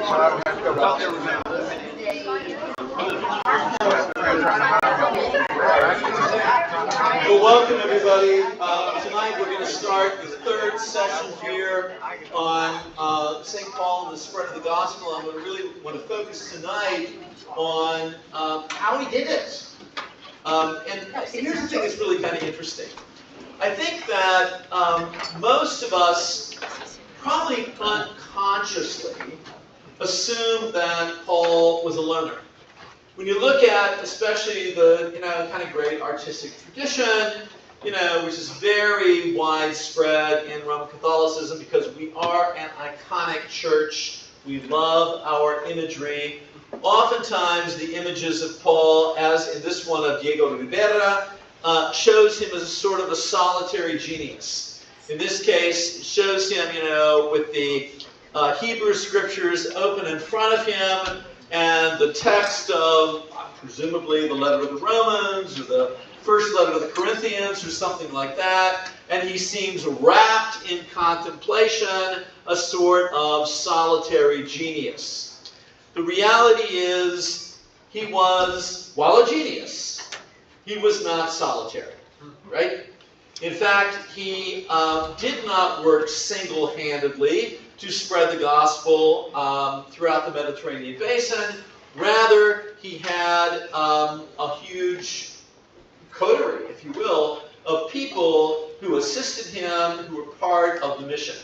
Well, welcome everybody. Tonight we're going to start the third session here on St. Paul and the spread of the gospel. I'm going to really want to focus tonight on how he did it. And here's the thing that's really kind of interesting. I think that most of us probably unconsciously assume that Paul was a loner. When you look at especially the kind of great artistic tradition, which is very widespread in Roman Catholicism because we are an iconic church. We love our imagery. Oftentimes the images of Paul, as in this one of Diego Rivera, shows him as a sort of a solitary genius. In this case, it shows him, with the Hebrew scriptures open in front of him, and the text of, presumably, the letter of the Romans, or the first letter of the Corinthians, or something like that, and he seems wrapped in contemplation, a sort of solitary genius. The reality is, he was, while a genius, he was not solitary, right? In fact, he did not work single-handedly to spread the gospel throughout the Mediterranean basin. Rather, he had a huge coterie, if you will, of people who assisted him, who were part of the mission.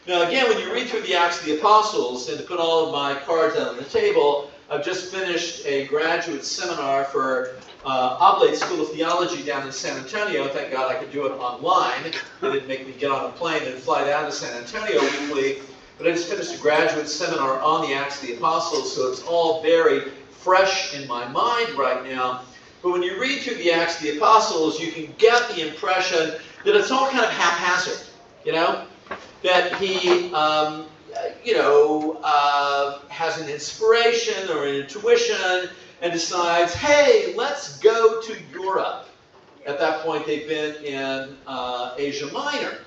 Now, again, when you read through the Acts of the Apostles, and to put all of my cards out on the table, I've just finished a graduate seminar for Oblate School of Theology down in San Antonio. Thank God I could do it online. They didn't make me get on a plane and fly down to San Antonio weekly. But I just finished a graduate seminar on the Acts of the Apostles, so it's all very fresh in my mind right now. But when you read through the Acts of the Apostles, you can get the impression that it's all kind of haphazard, that he, has an inspiration or an intuition and decides, hey, let's go to Europe. At that point, they've been in Asia Minor.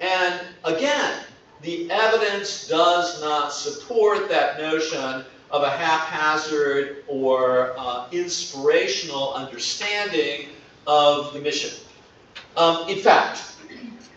And again, the evidence does not support that notion of a haphazard or inspirational understanding of the mission. In fact,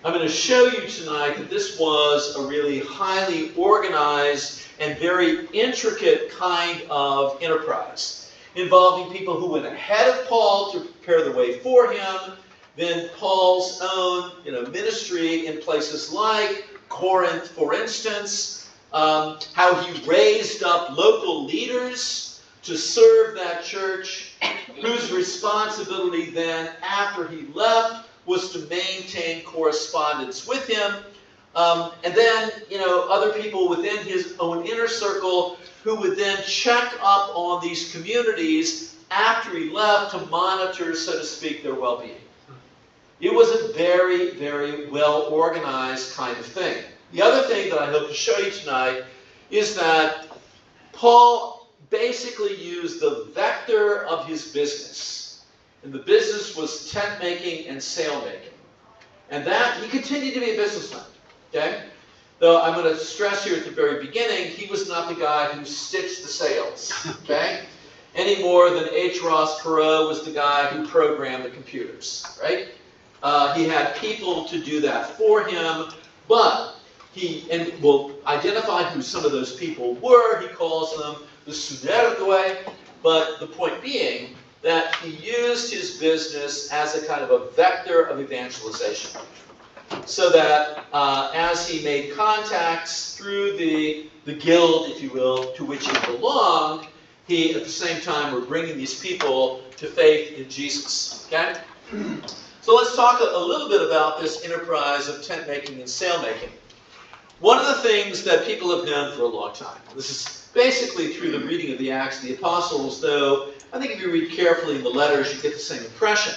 I'm going to show you tonight that this was a really highly organized and very intricate kind of enterprise, involving people who went ahead of Paul to prepare the way for him, then Paul's own ministry in places like Corinth, for instance, how he raised up local leaders to serve that church, whose responsibility then, after he left, was to maintain correspondence with him. And then, other people within his own inner circle who would then check up on these communities after he left to monitor, so to speak, their well-being. It was a very, very well-organized kind of thing. The other thing that I hope to show you tonight is that Paul basically used the vector of his business. And the business was tent making and sail making. And that, he continued to be a businessman. Okay? Though I'm going to stress here at the very beginning, he was not the guy who stitched the sails. Okay? Any more than H. Ross Perot was the guy who programmed the computers. Right? He had people to do that for him, but and we'll identify who some of those people were. He calls them the Sunergoi, but the point being that he used his business as a kind of a vector of evangelization. So that as he made contacts through the guild, if you will, to which he belonged, he, at the same time, were bringing these people to faith in Jesus. Okay? So let's talk a little bit about this enterprise of tent making and sail making. One of the things that people have known for a long time, this is basically through the reading of the Acts of the Apostles, though I think if you read carefully in the letters, you get the same impression,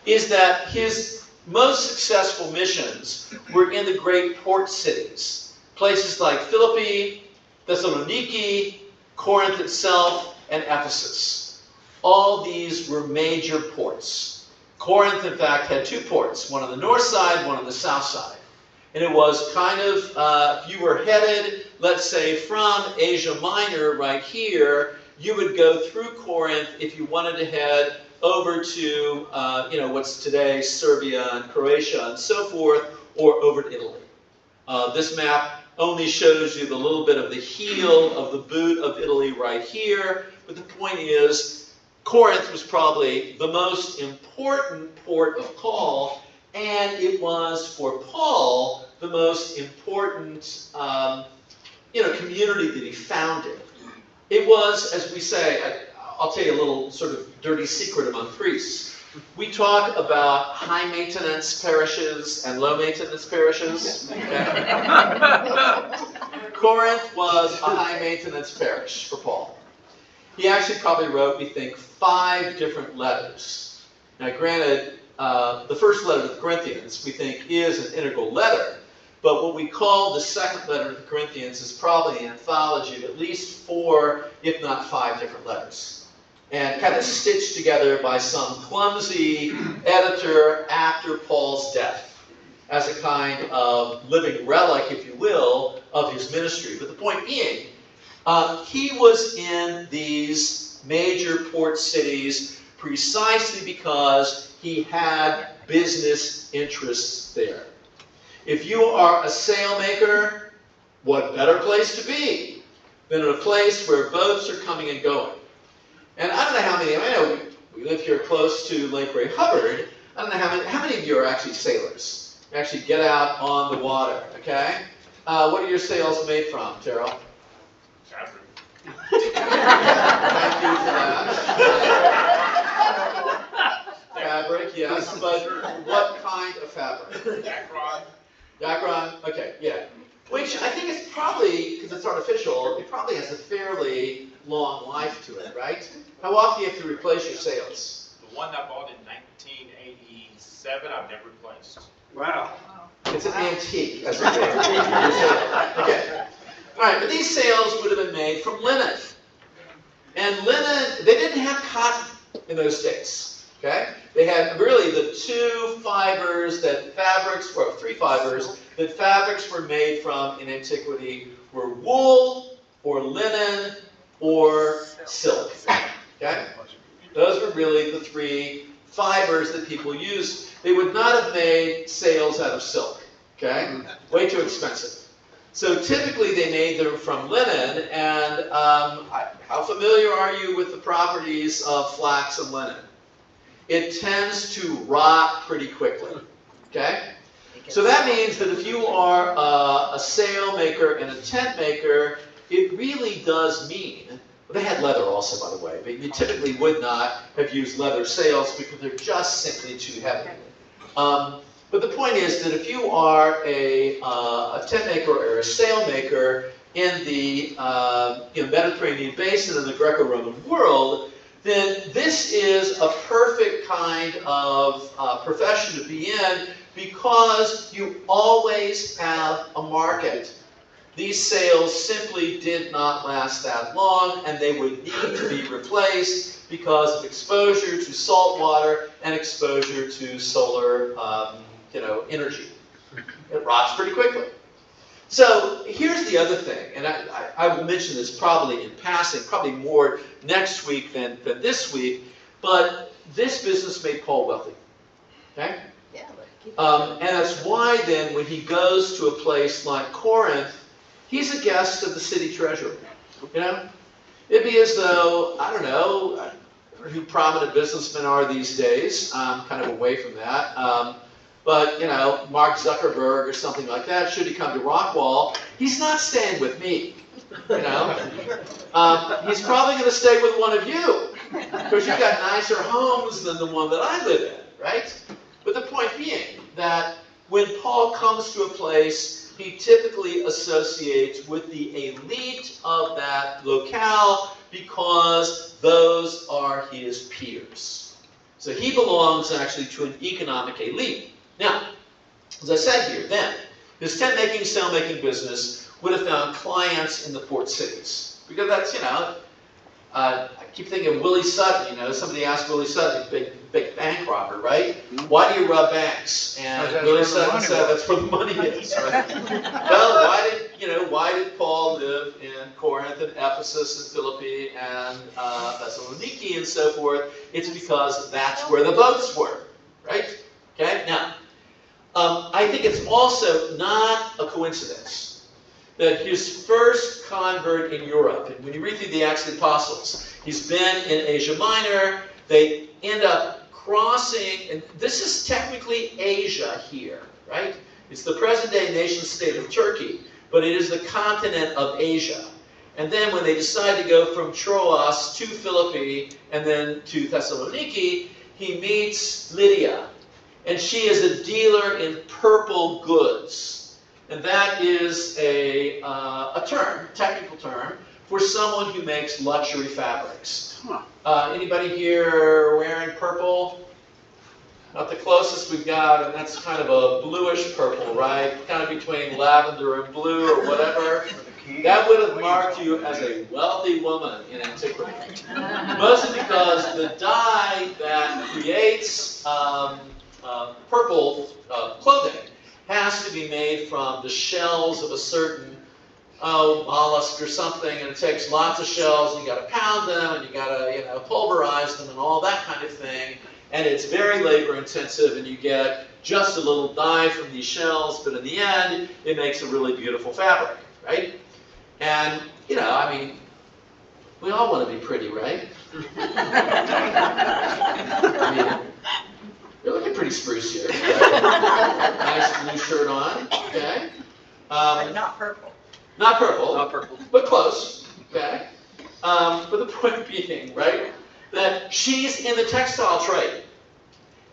is that his most successful missions were in the great port cities, places like Philippi, Thessaloniki, Corinth itself, and Ephesus. All these were major ports. Corinth, in fact, had two ports, one on the north side, one on the south side. And it was kind of, if you were headed let's say from Asia Minor right here, you would go through Corinth if you wanted to head over to, what's today Serbia and Croatia and so forth, or over to Italy. This map only shows you the little bit of the heel of the boot of Italy right here, but the point is, Corinth was probably the most important port of call, and it was, for Paul, the most important community that he founded. It was, as we say, I'll tell you a little sort of dirty secret among priests. We talk about high-maintenance parishes and low-maintenance parishes. Okay? Corinth was a high-maintenance parish for Paul. He actually probably wrote, we think, 5 different letters. Now, granted, the first letter to the Corinthians, we think, is an integral letter. But what we call the second letter to the Corinthians is probably an anthology of at least 4, if not 5 different letters. And kind of stitched together by some clumsy editor after Paul's death, as a kind of living relic, if you will, of his ministry. But the point being, he was in these major port cities precisely because he had business interests there. If you are a sailmaker, what better place to be than in a place where boats are coming and going? And I don't know how many, I know we live here close to Lake Ray Hubbard. I don't know how many of you are actually sailors. You actually get out on the water, okay? What are your sails made from, Terrell? Fabric. Thank you for that. Fabric, yes, but what kind of fabric? Dacron. Dacron, okay, yeah. Which I think is probably, because it's artificial, it probably has a fairly long life to it, right? How often do you have to replace your sails? The one I bought in 1987, I've never replaced. Wow. It's an antique, as it were. Okay. All right, but these sails would have been made from linen. And linen, they didn't have cotton in those days, okay? They had really the 2 fibers that fabrics, well, 3 fibers, that fabrics were made from in antiquity were wool, or linen, or silk, okay? Those were really the 3 fibers that people used. They would not have made sails out of silk, okay? Way too expensive. So typically they made them from linen, and how familiar are you with the properties of flax and linen? It tends to rot pretty quickly, okay? So that means that if you are a sail maker and a tent maker, it really does mean, well, they had leather also, by the way, but you typically would not have used leather sails because they're just simply too heavy. But the point is that if you are a tent maker or a sail maker in the Mediterranean basin and the Greco-Roman world, then this is a perfect kind of profession to be in because you always have a market. These sails simply did not last that long, and they would need to be replaced because of exposure to salt water and exposure to solar energy. It rots pretty quickly. So here's the other thing, and I will mention this probably in passing, probably more next week than this week, but this business made Paul wealthy. Okay? Yeah, and that's why then when he goes to a place like Corinth, he's a guest of the city treasurer. You know? It'd be as though, I don't know who prominent businessmen are these days. I'm kind of away from that. But, Mark Zuckerberg or something like that, should he come to Rockwall, he's not staying with me, He's probably going to stay with one of you, because you've got nicer homes than the one that I live in, right? But the point being that when Paul comes to a place, he typically associates with the elite of that locale because those are his peers. So he belongs actually to an economic elite. Now, as I said here, then, his tent-making, sail-making business would have found clients in the port cities. Because that's, I keep thinking of Willie Sutton, somebody asked Willie Sutton, big bank robber, right? Why do you rob banks? And Willie Sutton said, that's where the money is, right? Well, why did Paul live in Corinth and Ephesus and Philippi and Thessaloniki and so forth? It's because that's where the boats were, right? Okay, now, I think it's also not a coincidence that his first convert in Europe, and when you read through the Acts of the Apostles, he's been in Asia Minor, they end up crossing, and this is technically Asia here, right? It's the present-day nation-state of Turkey, but it is the continent of Asia. And then when they decide to go from Troas to Philippi and then to Thessaloniki, he meets Lydia. And she is a dealer in purple goods. And that is a term, technical term, for someone who makes luxury fabrics. Anybody here wearing purple? Not the closest we've got, and that's kind of a bluish purple, right? Kind of between lavender and blue or whatever. That would have marked you as a wealthy woman in antiquity. Mostly because the dye that creates purple clothing has to be made from the shells of a certain mollusk or something, and it takes lots of shells, and you got to pound them, and you got to pulverize them, and all that kind of thing. And it's very labor intensive, and you get just a little dye from these shells, but in the end, it makes a really beautiful fabric, right? And, we all want to be pretty, right? You're looking pretty spruce here. Right? Nice blue shirt on, okay? But not purple. Not purple. Not purple. But close, okay? But the point being, right, that she's in the textile trade.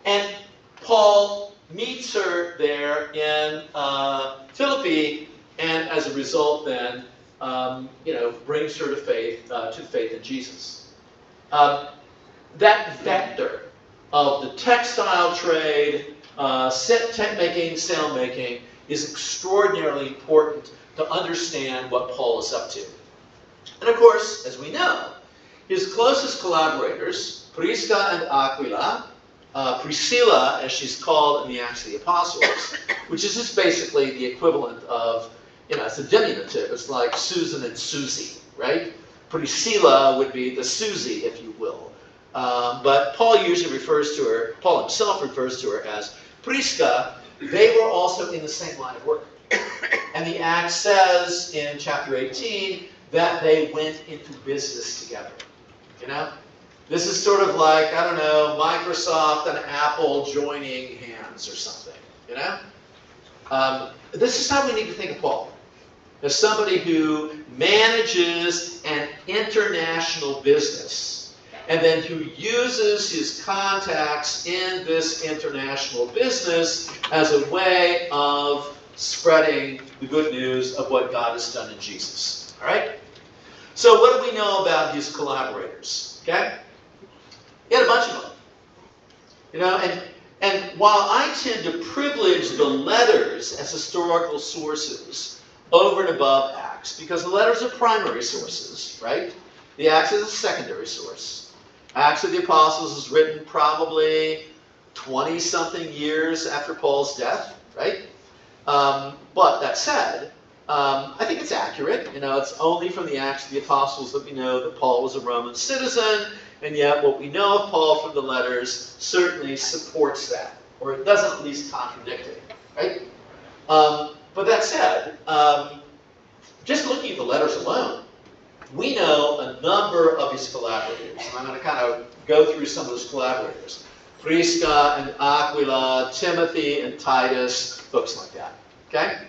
And Paul meets her there in Philippi, and as a result then, brings her to faith in Jesus. That vector of the textile trade, tent-making, sail-making, is extraordinarily important to understand what Paul is up to. And of course, as we know, his closest collaborators, Prisca and Aquila, Priscilla, as she's called in the Acts of the Apostles, which is just basically the equivalent of, it's a diminutive. It's like Susan and Susie, right? Priscilla would be the Susie, if you will. But Paul usually refers to her, Paul himself refers to her as Prisca. They were also in the same line of work. And the Acts says in chapter 18 that they went into business together. This is sort of like, Microsoft and Apple joining hands or something, This is how we need to think of Paul. As somebody who manages an international business and then who uses his contacts in this international business as a way of spreading the good news of what God has done in Jesus. All right? So what do we know about his collaborators? Okay? He had a bunch of them. And while I tend to privilege the letters as historical sources over and above Acts, because the letters are primary sources, right? The Acts is a secondary source. Acts of the Apostles is written probably 20-something years after Paul's death, right? But that said, I think it's accurate. It's only from the Acts of the Apostles that we know that Paul was a Roman citizen, and yet what we know of Paul from the letters certainly supports that, or it doesn't at least contradict it, right? But that said, just looking at the letters alone, we know a number of his collaborators, and I'm going to kind of go through some of those collaborators. Prisca and Aquila, Timothy and Titus, folks like that, okay?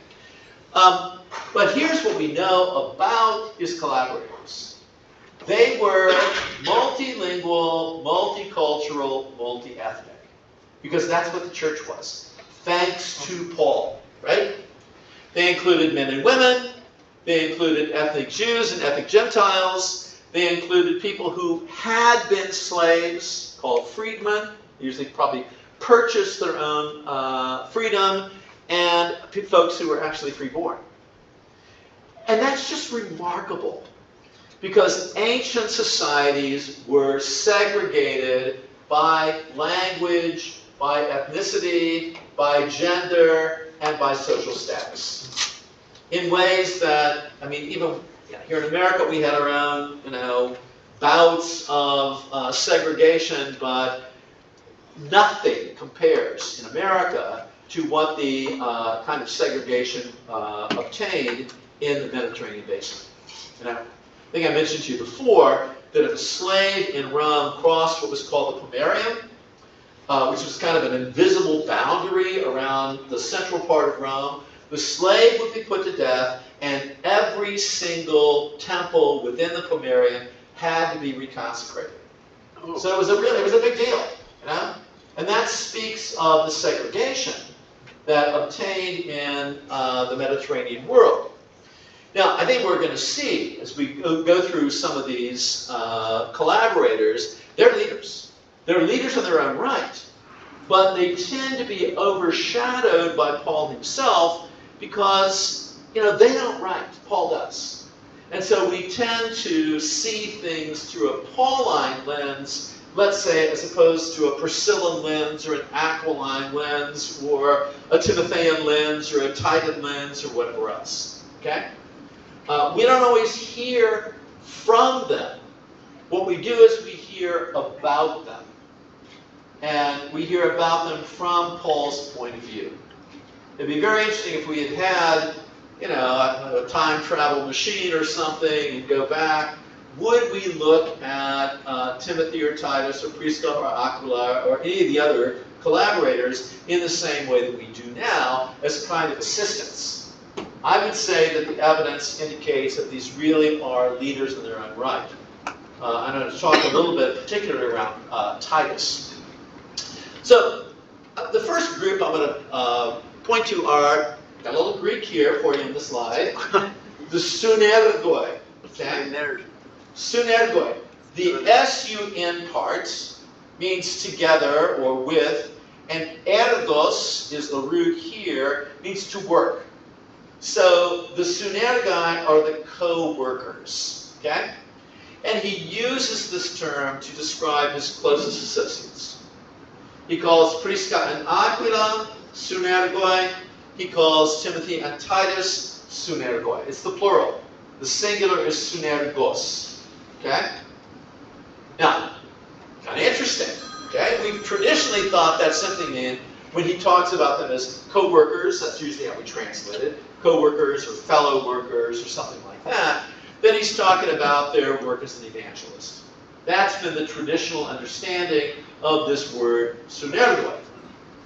But here's what we know about his collaborators. They were multilingual, multicultural, multi-ethnic, because that's what the church was, thanks to Paul, right? They included men and women. They included ethnic Jews and ethnic Gentiles. They included people who had been slaves, called freedmen, usually probably purchased their own freedom, and folks who were actually freeborn. And that's just remarkable, because ancient societies were segregated by language, by ethnicity, by gender, and by social status. in ways that, I mean, even here in America, we had our own, bouts of segregation, but nothing compares in America to what the kind of segregation obtained in the Mediterranean basin. And I think I mentioned to you before that if a slave in Rome crossed what was called the Pomerium, which was kind of an invisible boundary around the central part of Rome, the slave would be put to death, and every single temple within the Pomerium had to be reconsecrated. So it was a big deal, And that speaks of the segregation that obtained in the Mediterranean world. Now, I think we're going to see, as we go through some of these collaborators, they're leaders. They're leaders in their own right, but they tend to be overshadowed by Paul himself because, they don't write. Paul does. And so we tend to see things through a Pauline lens, let's say, as opposed to a Priscillan lens or an Aquiline lens or a Timothean lens or a Titan lens or whatever else. Okay? We don't always hear from them. What we do is we hear about them. And we hear about them from Paul's point of view. It'd be very interesting if we had a time travel machine or something and go back. Would we look at Timothy or Titus or Prisca or Aquila or any of the other collaborators in the same way that we do now as a kind of assistants? I would say that the evidence indicates that these really are leaders in their own right. I'm going to talk a little bit particularly around Titus. So the first group I'm going to point to are, got a little Greek here for you in the slide, the Sunergoi. Okay? Sunergoi. The S-U-N part means together or with, and ergos is the root here, means to work. So the Sunergoi are the co-workers. Okay? And he uses this term to describe his closest associates. He calls Prisca and Aquila Sunergoi. He calls Timothy and Titus Sunergoi. It's the plural. The singular is Sunergos. Okay? Now, kind of interesting. Okay? We've traditionally thought that simply meant when he talks about them as co-workers, that's usually how we translate it, co-workers or fellow workers or something like that, then he's talking about their work as an evangelist. That's been the traditional understanding of this word Sunergoi.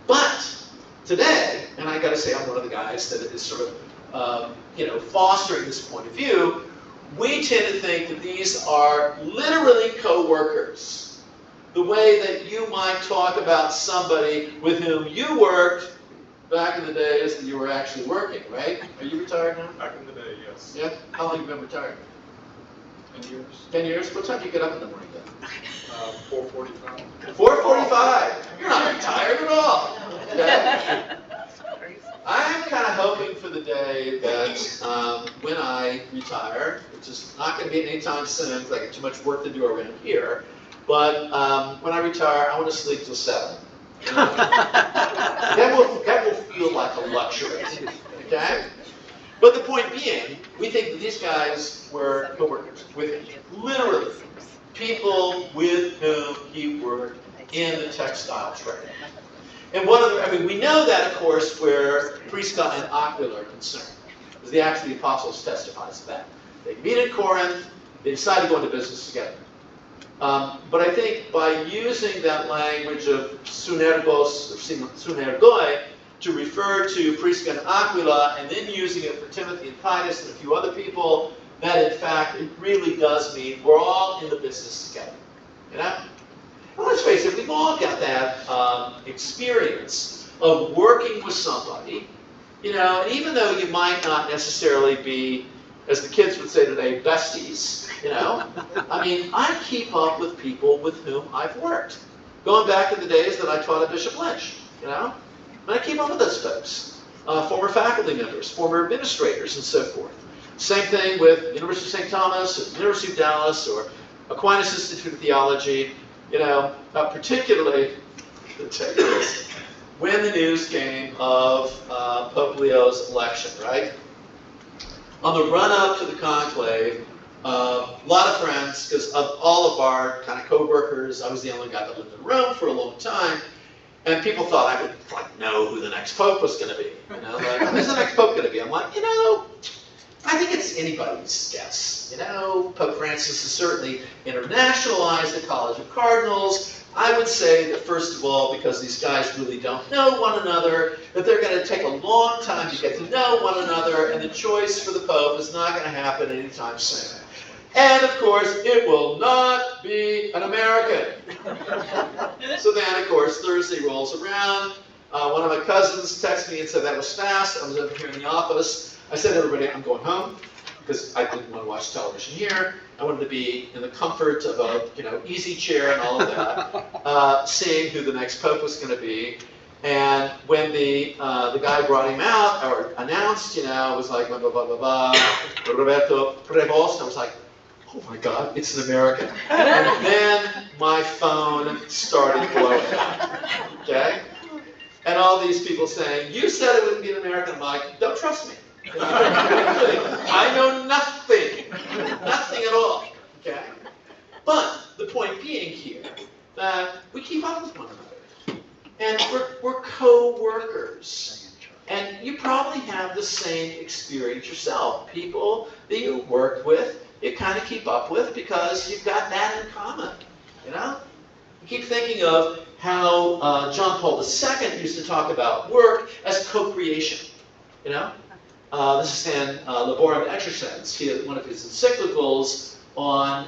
But today, and I got to say I'm one of the guys that is sort of, fostering this point of view, we tend to think that these are literally co-workers. The way that you might talk about somebody with whom you worked back in the days that you were actually working, right? Are you retired now? Back in the day, yes. Yeah? How long have you been retired? 10 years. 10 years? What time do you get up in the morning then? 4:45. 4:45? You're not retired at all. Okay? I'm kind of hoping for the day that when I retire, which is not going to be anytime soon because I got too much work to do around here, but when I retire, I want to sleep till 7. That will feel like a luxury. Okay? But the point being, we think that these guys were co-workers with him. Literally, people with whom he worked in the textile trade. And we know that, of course, where Prisca and Aquila are concerned, because the Acts of the Apostles testifies to that. They meet at Corinth, they decide to go into business together. But I think by using that language of Sunergos, or Sunergoi, to refer to Prisca and Aquila, and then using it for Timothy and Titus and a few other people, that in fact it really does mean we're all in the business together. Well, let's face it, we've all got that experience of working with somebody, and even though you might not necessarily be, as the kids would say today, besties, I keep up with people with whom I've worked. Going back to the days that I taught at Bishop Lynch, and I keep up with those folks. Former faculty members, former administrators, and so forth. Same thing with University of St. Thomas, or University of Dallas, or Aquinas Institute of Theology, particularly when the news came of Pope Leo's election, right? on the run-up to the conclave, a lot of friends, because of all of our kind of co-workers, I was the only guy that lived in the room for a long time, and people thought I would like know who the next pope was going to be. You know, like, who's the next pope going to be? I'm like, you know, I think it's anybody's guess. You know, Pope Francis has certainly internationalized the College of Cardinals. I would say that, first of all, because these guys really don't know one another, that they're going to take a long time to get to know one another, and the choice for the Pope is not going to happen anytime soon. And, of course, it will not be an American. So then, of course, Thursday rolls around. One of my cousins texted me and said that was fast. I was over here in the office. I said to everybody, I'm going home, because I didn't want to watch television here. I wanted to be in the comfort of a easy chair and all of that, seeing who the next pope was going to be. And when the guy brought him out or announced, it was like blah blah blah blah blah, Roberto Prevost. I was like, oh my God, it's an American. And then my phone started blowing up. Okay, and all these people saying, you said it wouldn't be an American. I'm like, don't trust me. I know nothing at all, okay? But the point being here that we keep up with one another, and we're co-workers, and you probably have the same experience yourself. People that you work with, you kind of keep up with because you've got that in common, You keep thinking of how John Paul II used to talk about work as co-creation, This is in Laborem Exercens, one of his encyclicals on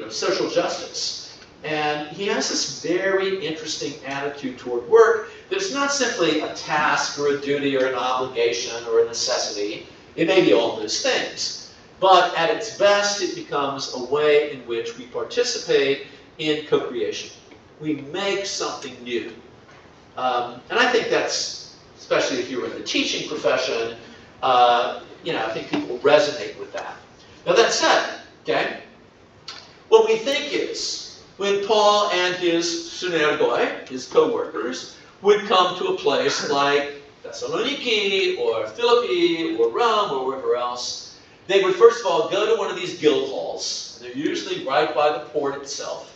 social justice. And he has this very interesting attitude toward work that it's not simply a task or a duty or an obligation or a necessity. It may be all those things. But at its best, it becomes a way in which we participate in co-creation. We make something new. And I think that's, especially if you're in the teaching profession, I think people resonate with that. Now that said, okay, what we think is, when Paul and his synergoi, his co-workers, would come to a place like Thessaloniki, or Philippi, or Rome, or wherever else, they would first of all go to one of these guild halls. They're usually right by the port itself.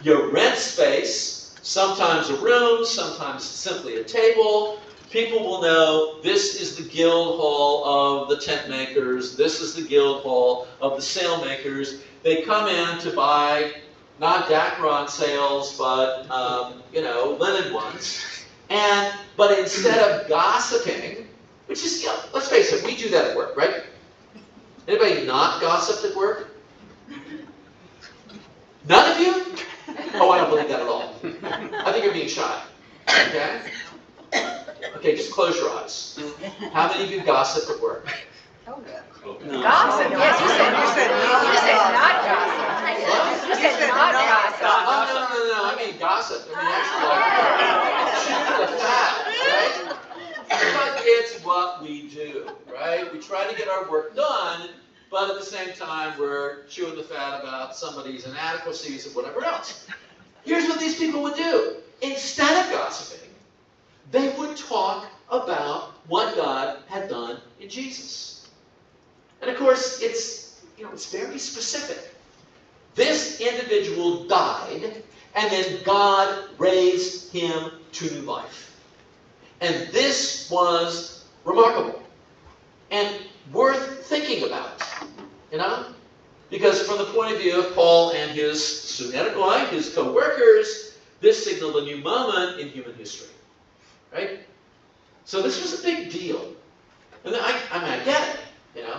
You rent space, sometimes a room, sometimes simply a table. People will know this is the guild hall of the tent makers, this is the guild hall of the sail makers. They come in to buy not Dacron sails, but linen ones. But instead of gossiping, which is, let's face it, we do that at work, right? Anybody not gossiped at work? None of you? Oh, I don't believe that at all. I think you're being shy. Okay? Okay, just close your eyes. How many of you gossip at work? Oh, yeah. No. Gossip, yes, you said not gossip. You said not gossip. No, I mean gossip. I mean actually chewing the fat, right? But it's what we do, right? We try to get our work done, but at the same time, we're chewing the fat about somebody's inadequacies and whatever else. Here's what these people would do. Instead of gossiping, they would talk about what God had done in Jesus. And of course, it's very specific. This individual died, and then God raised him to new life. And this was remarkable and worth thinking about, Because from the point of view of Paul and his synergoi, his co-workers, this signaled a new moment in human history, right? So this was a big deal. And I get it.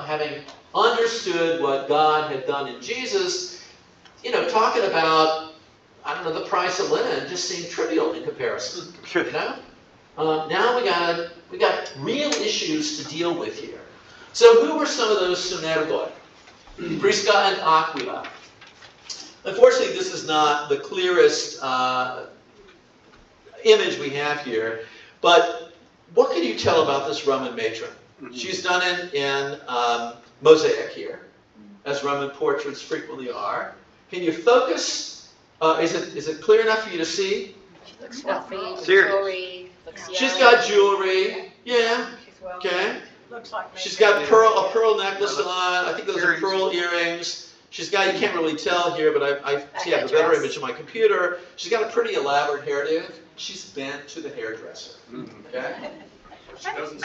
Having understood what God had done in Jesus, talking about, the price of linen just seemed trivial in comparison, Now we got real issues to deal with here. So who were some of those synergoi? Prisca and Aquila. Unfortunately, this is not the clearest image we have here, but what can you tell about this Roman matron? She's done it in mosaic here, as Roman portraits frequently are. Can you focus? Is it clear enough for you to see? She looks wealthy, jewelry. She's got jewelry. Yeah. Okay. Looks like. She's got a pearl necklace on. I think those are pearl earrings. She's got, you can't really tell here, but I see I have a better image on my computer. She's got a pretty elaborate hairdo. She's been to the hairdresser. Okay?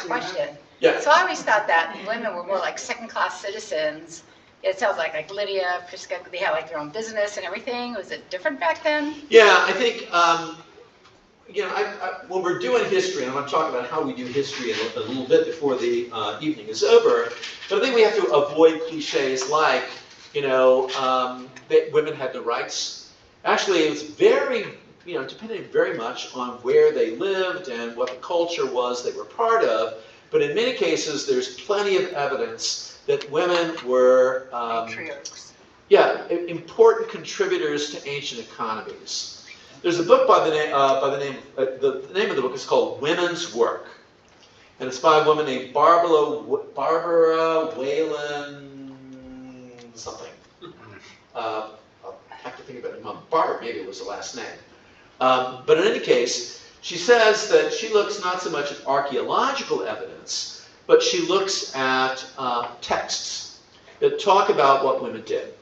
Question. Yeah. So I always thought that women were more like second-class citizens. It sounds like Lydia, Prisca, they had like their own business and everything. Was it different back then? Yeah, I think, when we're doing history, and I'm going to talk about how we do history a little bit before the evening is over, but I think we have to avoid cliches like, that women had no rights. Actually, it was very, depending very much on where they lived and what the culture was they were part of. But in many cases, there's plenty of evidence that women were, important contributors to ancient economies. There's a book by the name of the book is called Women's Work, and it's by a woman named Barbara Whalen something. I'll have to think about it. Barbara, maybe it was the last name. But in any case, she says that she looks not so much at archaeological evidence, but she looks at texts that talk about what women did.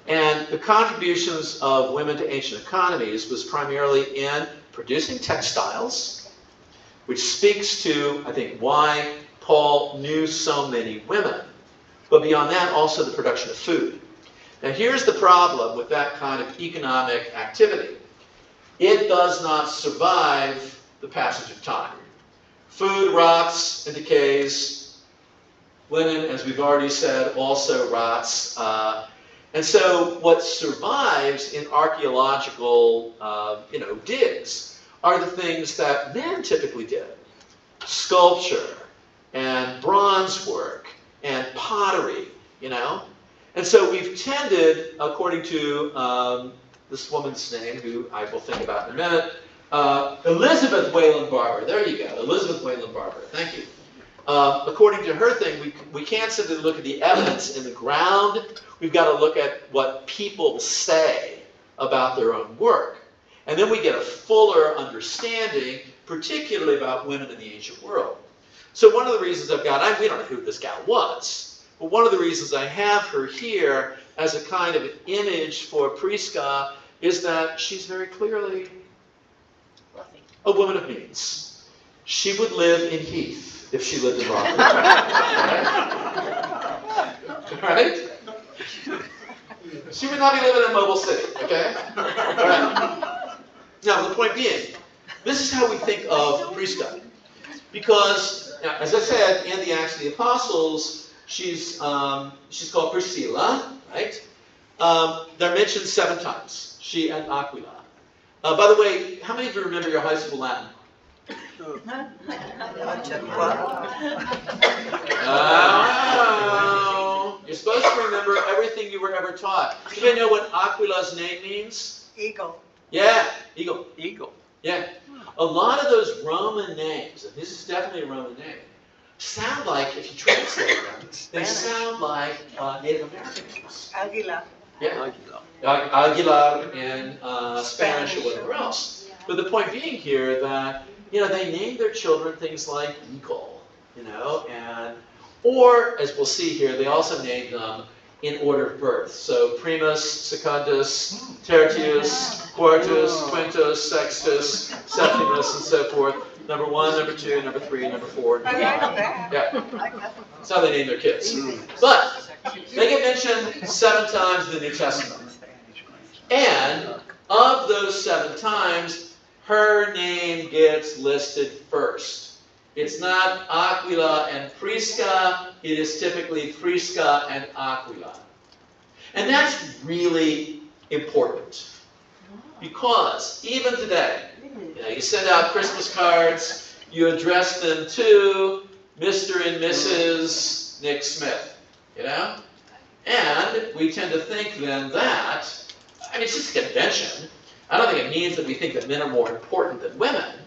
And the contributions of women to ancient economies was primarily in producing textiles, which speaks to, I think, why Paul knew so many women. But beyond that, also the production of food. Now here's the problem with that kind of economic activity. It does not survive the passage of time. Food rots and decays. Linen, as we've already said, also rots. And so what survives in archaeological digs are the things that men typically did. Sculpture and bronze work and pottery, And so we've tended, according to this woman's name, who I will think about in a minute, Elizabeth Whalen Barber. There you go, Elizabeth Whalen Barber. Thank you. According to her thing, we can't simply look at the evidence in the ground. We've got to look at what people say about their own work. And then we get a fuller understanding, particularly about women in the ancient world. So one of the reasons we don't know who this gal was, but one of the reasons I have her here as a kind of image for Prisca is that she's very clearly a woman of means. She would live in Heath if she lived in Rockford. Right? She would not be living in Mobile City, okay? All right. Now, the point being, this is how we think of Prisca. Because, as I said, in the Acts of the Apostles, she's called Priscilla, right? They're mentioned 7 times, she and Aquila. By the way, how many of you remember your high school Latin? Oh, you're supposed to remember everything you were ever taught. Do you know what Aquila's name means? Eagle. Yeah, eagle. Eagle. Yeah. A lot of those Roman names, and this is definitely a Roman name, sound like, if you translate them, they sound like Native American names. Aguila. Yeah. Aguilar in Spanish or whatever else. But the point being here that, they named their children things like Eagle, or, as we'll see here, they also named them in order of birth. So Primus, Secundus, Tertius, Quartus, Quintus, Sextus, Septimus, and so forth. Number 1, number 2, number 3, number 4. Yeah. That's how they name their kids. But they get mentioned 7 times in the New Testament. And of those 7 times, her name gets listed first. It's not Aquila and Prisca, it is typically Prisca and Aquila. And that's really important. Because even today, you send out Christmas cards, you address them to Mr. and Mrs. Nick Smith, And we tend to think then that, it's just a convention. I don't think it means that we think that men are more important than women.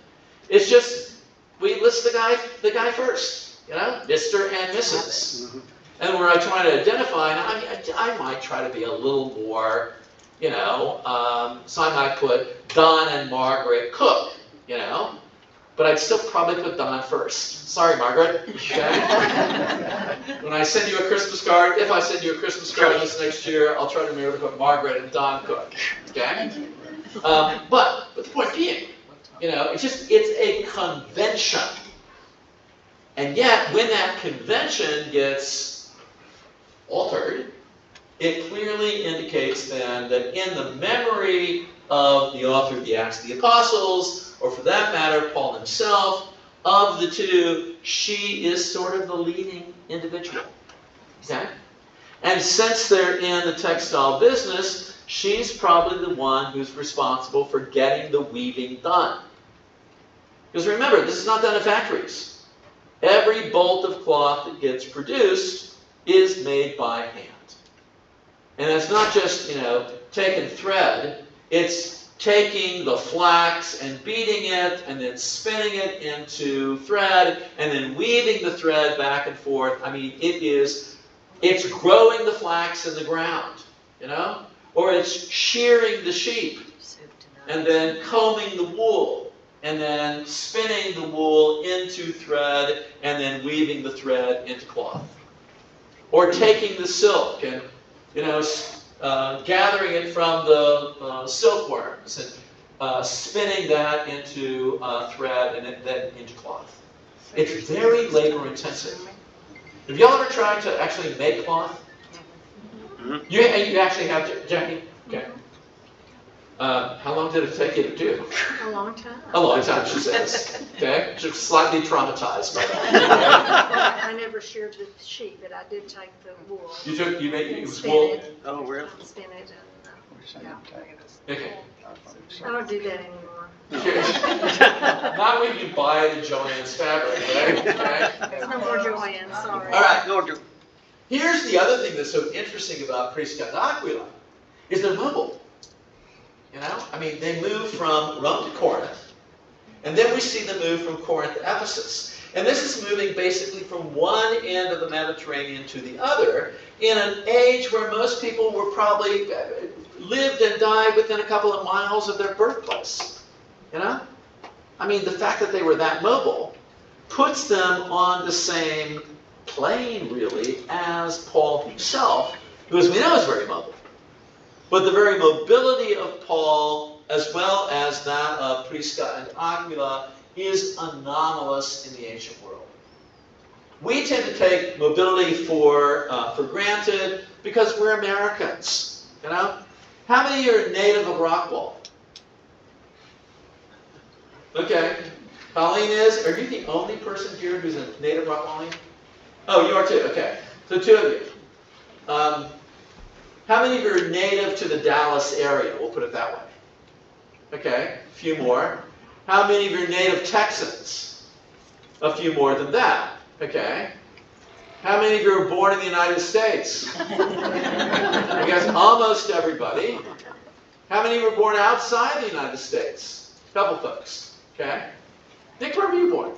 It's just, we list the guy first, Mr. and Mrs. And where I try to identify, I might try to be a little more, so I might put Don and Margaret Cook, but I'd still probably put Don first. Sorry, Margaret. Okay? When I send you a Christmas card, if I send you a Christmas card this next year, I'll try to remember to put Margaret and Don Cook. Okay? But the point being, it's a convention. And yet, when that convention gets altered, it clearly indicates then that in the memory of the author of the Acts of the Apostles, or for that matter, Paul himself, of the two, she is sort of the leading individual. Okay? And since they're in the textile business, she's probably the one who's responsible for getting the weaving done. Because remember, this is not done in factories. Every bolt of cloth that gets produced is made by hand. And it's not just, taking thread. It's taking the flax and beating it and then spinning it into thread and then weaving the thread back and forth. I mean, it's growing the flax in the ground, Or it's shearing the sheep and then combing the wool and then spinning the wool into thread and then weaving the thread into cloth. Or taking the silk and gathering it from the silkworms and spinning that into thread and then into cloth. It's very labor intensive. Have y'all ever tried to actually make cloth? You actually have, Jackie? Okay. How long did it take you to do? A long time. A long time, she says. Okay? She's slightly traumatized by that. I never sheared the sheep, but I did take the wool. You made it was Spin wool? it. Oh, really? Spin it and, yeah. Okay. I don't do that anymore. Not when you buy the Joann's fabric, right? Okay. No more Joanne, sorry. All right. No, do- Here's the other thing that's so interesting about Prisca and Aquila is they're mobile. They move from Rome to Corinth, and then we see them move from Corinth to Ephesus. And this is moving basically from one end of the Mediterranean to the other in an age where most people were probably lived and died within a couple of miles of their birthplace. The fact that they were that mobile puts them on the same plane, really, as Paul himself, who, as we know, is very mobile. But the very mobility of Paul, as well as that of Prisca and Aquila, is anomalous in the ancient world. We tend to take mobility for granted because we're Americans. How many are native of Rockwall? Okay. Colleen is. Are you the only person here who's a native Rockwallian? Oh, you are too. Okay. So two of you. How many of you are native to the Dallas area? We'll put it that way. Okay, a few more. How many of you are native Texans? A few more than that. Okay. How many of you are born in the United States? I guess almost everybody. How many of you were born outside the United States? A couple folks. Okay. Nick, where were you born?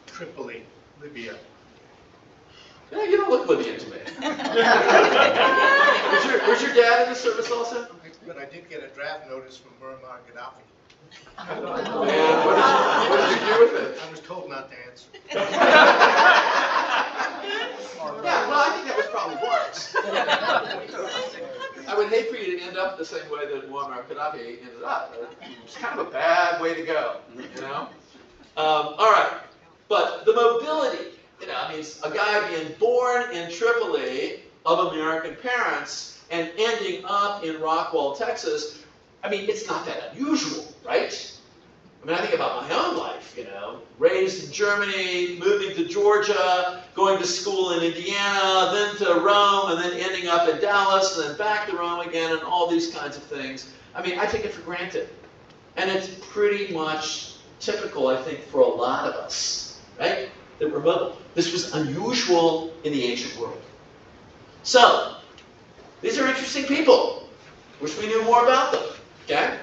Tripoli, Libya. Yeah, you don't look Libyan to me. was your dad in the service also? But I did get a draft notice from Muammar Gaddafi. And what did you do with it? I was told not to answer. Yeah, well, I think that was probably wise. I would hate for you to end up the same way that Muammar Gaddafi ended up. It's kind of a bad way to go, All right, but the mobility, a guy being born in Tripoli of American parents and ending up in Rockwall, Texas, it's not that unusual, right? I think about my own life, raised in Germany, moving to Georgia, going to school in Indiana, then to Rome, and then ending up in Dallas, and then back to Rome again, and all these kinds of things. I take it for granted. And it's pretty much typical, I think, for a lot of us, right? That we're mobile. This was unusual in the ancient world. So, these are interesting people. Wish we knew more about them, okay?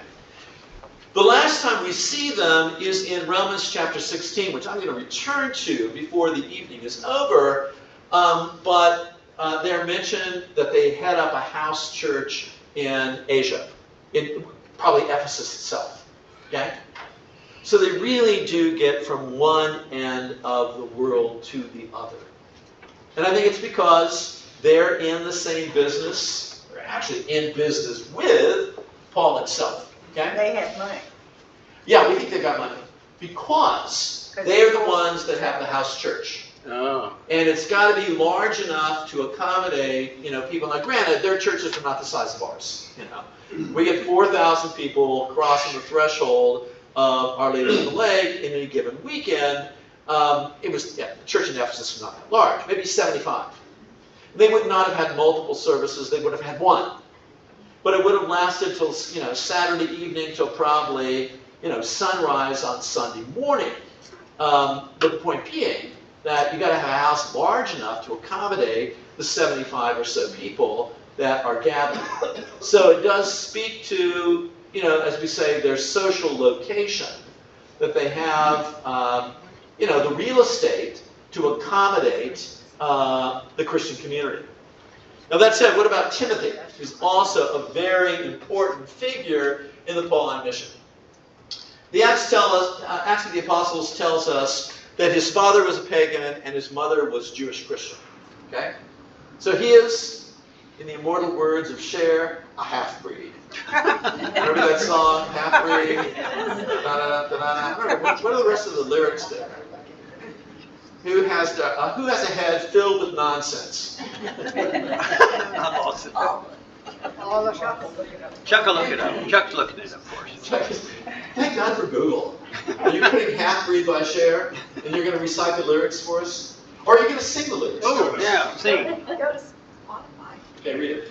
The last time we see them is in Romans chapter 16, which I'm going to return to before the evening is over. But they're mentioned that they head up a house church in Asia, in probably Ephesus itself. Okay? So they really do get from one end of the world to the other. And I think it's because they're in the same business, or actually in business with Paul himself. Okay? They had money. Yeah, we think they got money. Because they're the ones that have the house church. Oh. And it's got to be large enough to accommodate, people. Now, granted, their churches are not the size of ours. We get 4,000 people crossing the threshold of Our Lady of the Lake in any given weekend. The church in Ephesus was not that large, maybe 75. They would not have had multiple services. They would have had one. But it would have lasted till, Saturday evening till probably, sunrise on Sunday morning. But the point being that you got to have a house large enough to accommodate the 75 or so people that are gathered. So it does speak to, as we say, their social location, that they have, the real estate to accommodate the Christian community. Now that said, what about Timothy, who's also a very important figure in the Pauline mission? The Acts of the Apostles tells us that his father was a pagan and his mother was Jewish Christian. Okay? So he is, in the immortal words of Cher, a half-breed. Remember that song, half-breed? What are the rest of the lyrics there? Who has a head filled with nonsense? I lost it. All the Chuck will look it up. Chuck will look it up. Chuck's looking it up for us. Thank God for Google. Are you putting Half-Breed by Cher, and you're going to recite the lyrics for us? Or are you going to sing the lyrics? Oh, yeah, sing. Go to Spotify. Okay, read it.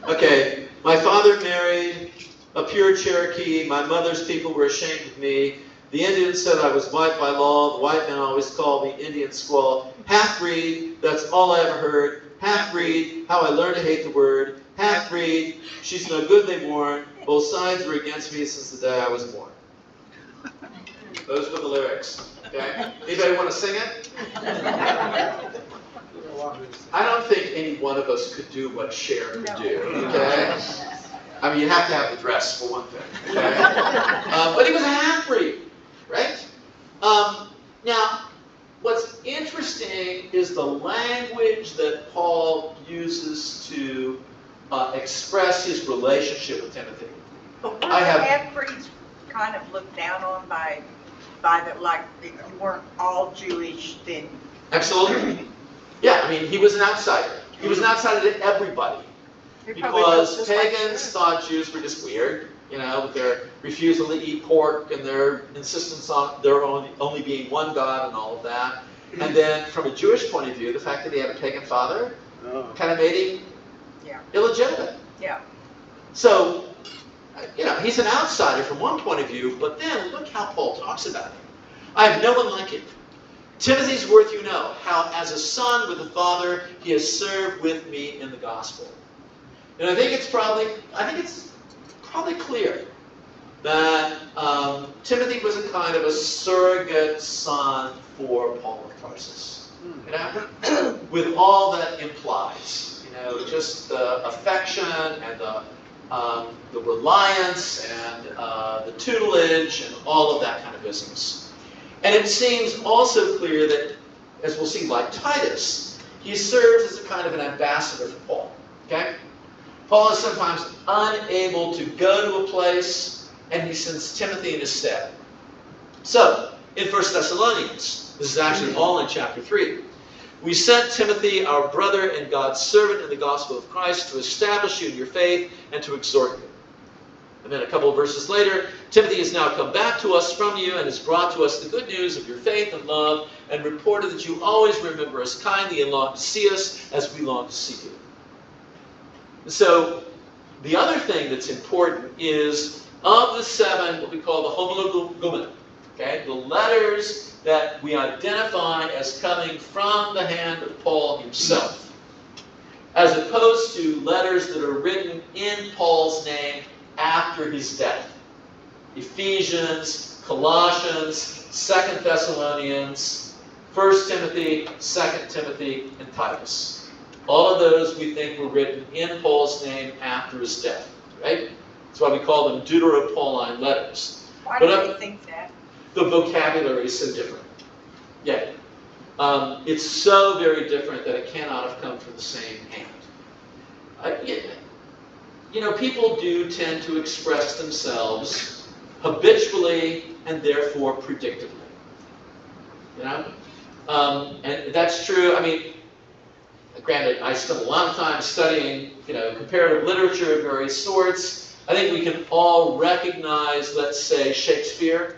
Okay, my father married a pure Cherokee. My mother's people were ashamed of me. The Indians said I was white by law. The white men always called me Indian squaw. Half-breed, that's all I ever heard. Half-breed, how I learned to hate the word. Half-breed, she's no good, they warn. Both sides were against me since the day I was born. Those were the lyrics. Okay? Anybody want to sing it? I don't think any one of us could do what Cher could do. Okay? I mean, you have to have the dress for one thing. Okay? But he was a half-breed, right? Now, what's interesting is the language that Paul uses to express his relationship with Timothy. But I have- half-breeds kind of looked down on by the, like, if you weren't all Jewish, then. Absolutely. Yeah, I mean, he was an outsider. He was an outsider to everybody. They probably Because looked just like pagans Cher. thought Jews were just weird, with their refusal to eat pork and their insistence on there only being one God and all of that. And then from a Jewish point of view, the fact that he had a pagan father Oh. kind of made him illegitimate. Yeah. So, he's an outsider from one point of view, but then look how Paul talks about him. I have no one like him. Timothy's worth you know, how as a son with a father, he has served with me in the gospel. And I think it's probably clear that Timothy was a kind of a surrogate son for Paul of Tarsus. With all that implies. Just the affection and the reliance and the tutelage and all of that kind of business. And it seems also clear that, as we'll see, like Titus, he serves as a kind of an ambassador for Paul. Okay? Paul is sometimes unable to go to a place, and he sends Timothy in his stead. So, in 1 Thessalonians, this is actually all in chapter 3, we sent Timothy, our brother and God's servant in the gospel of Christ, to establish you in your faith and to exhort you. And then a couple of verses later, Timothy has now come back to us from you and has brought to us the good news of your faith and love and reported that you always remember us kindly and long to see us as we long to see you. So the other thing that's important is of the 7, what we call the homologumena, okay, the letters that we identify as coming from the hand of Paul himself, as opposed to letters that are written in Paul's name after his death. Ephesians, Colossians, 2 Thessalonians, 1 Timothy, 2 Timothy, and Titus. All of those we think were written in Paul's name after his death, right? That's why we call them Deutero-Pauline letters. Why But do they think that? the vocabulary is so different. Yeah. It's so very different that it cannot have come from the same hand. People do tend to express themselves habitually and therefore predictably. And that's true. I mean, granted, I spent a lot of time studying, comparative literature of various sorts. I think we can all recognize, let's say, Shakespeare,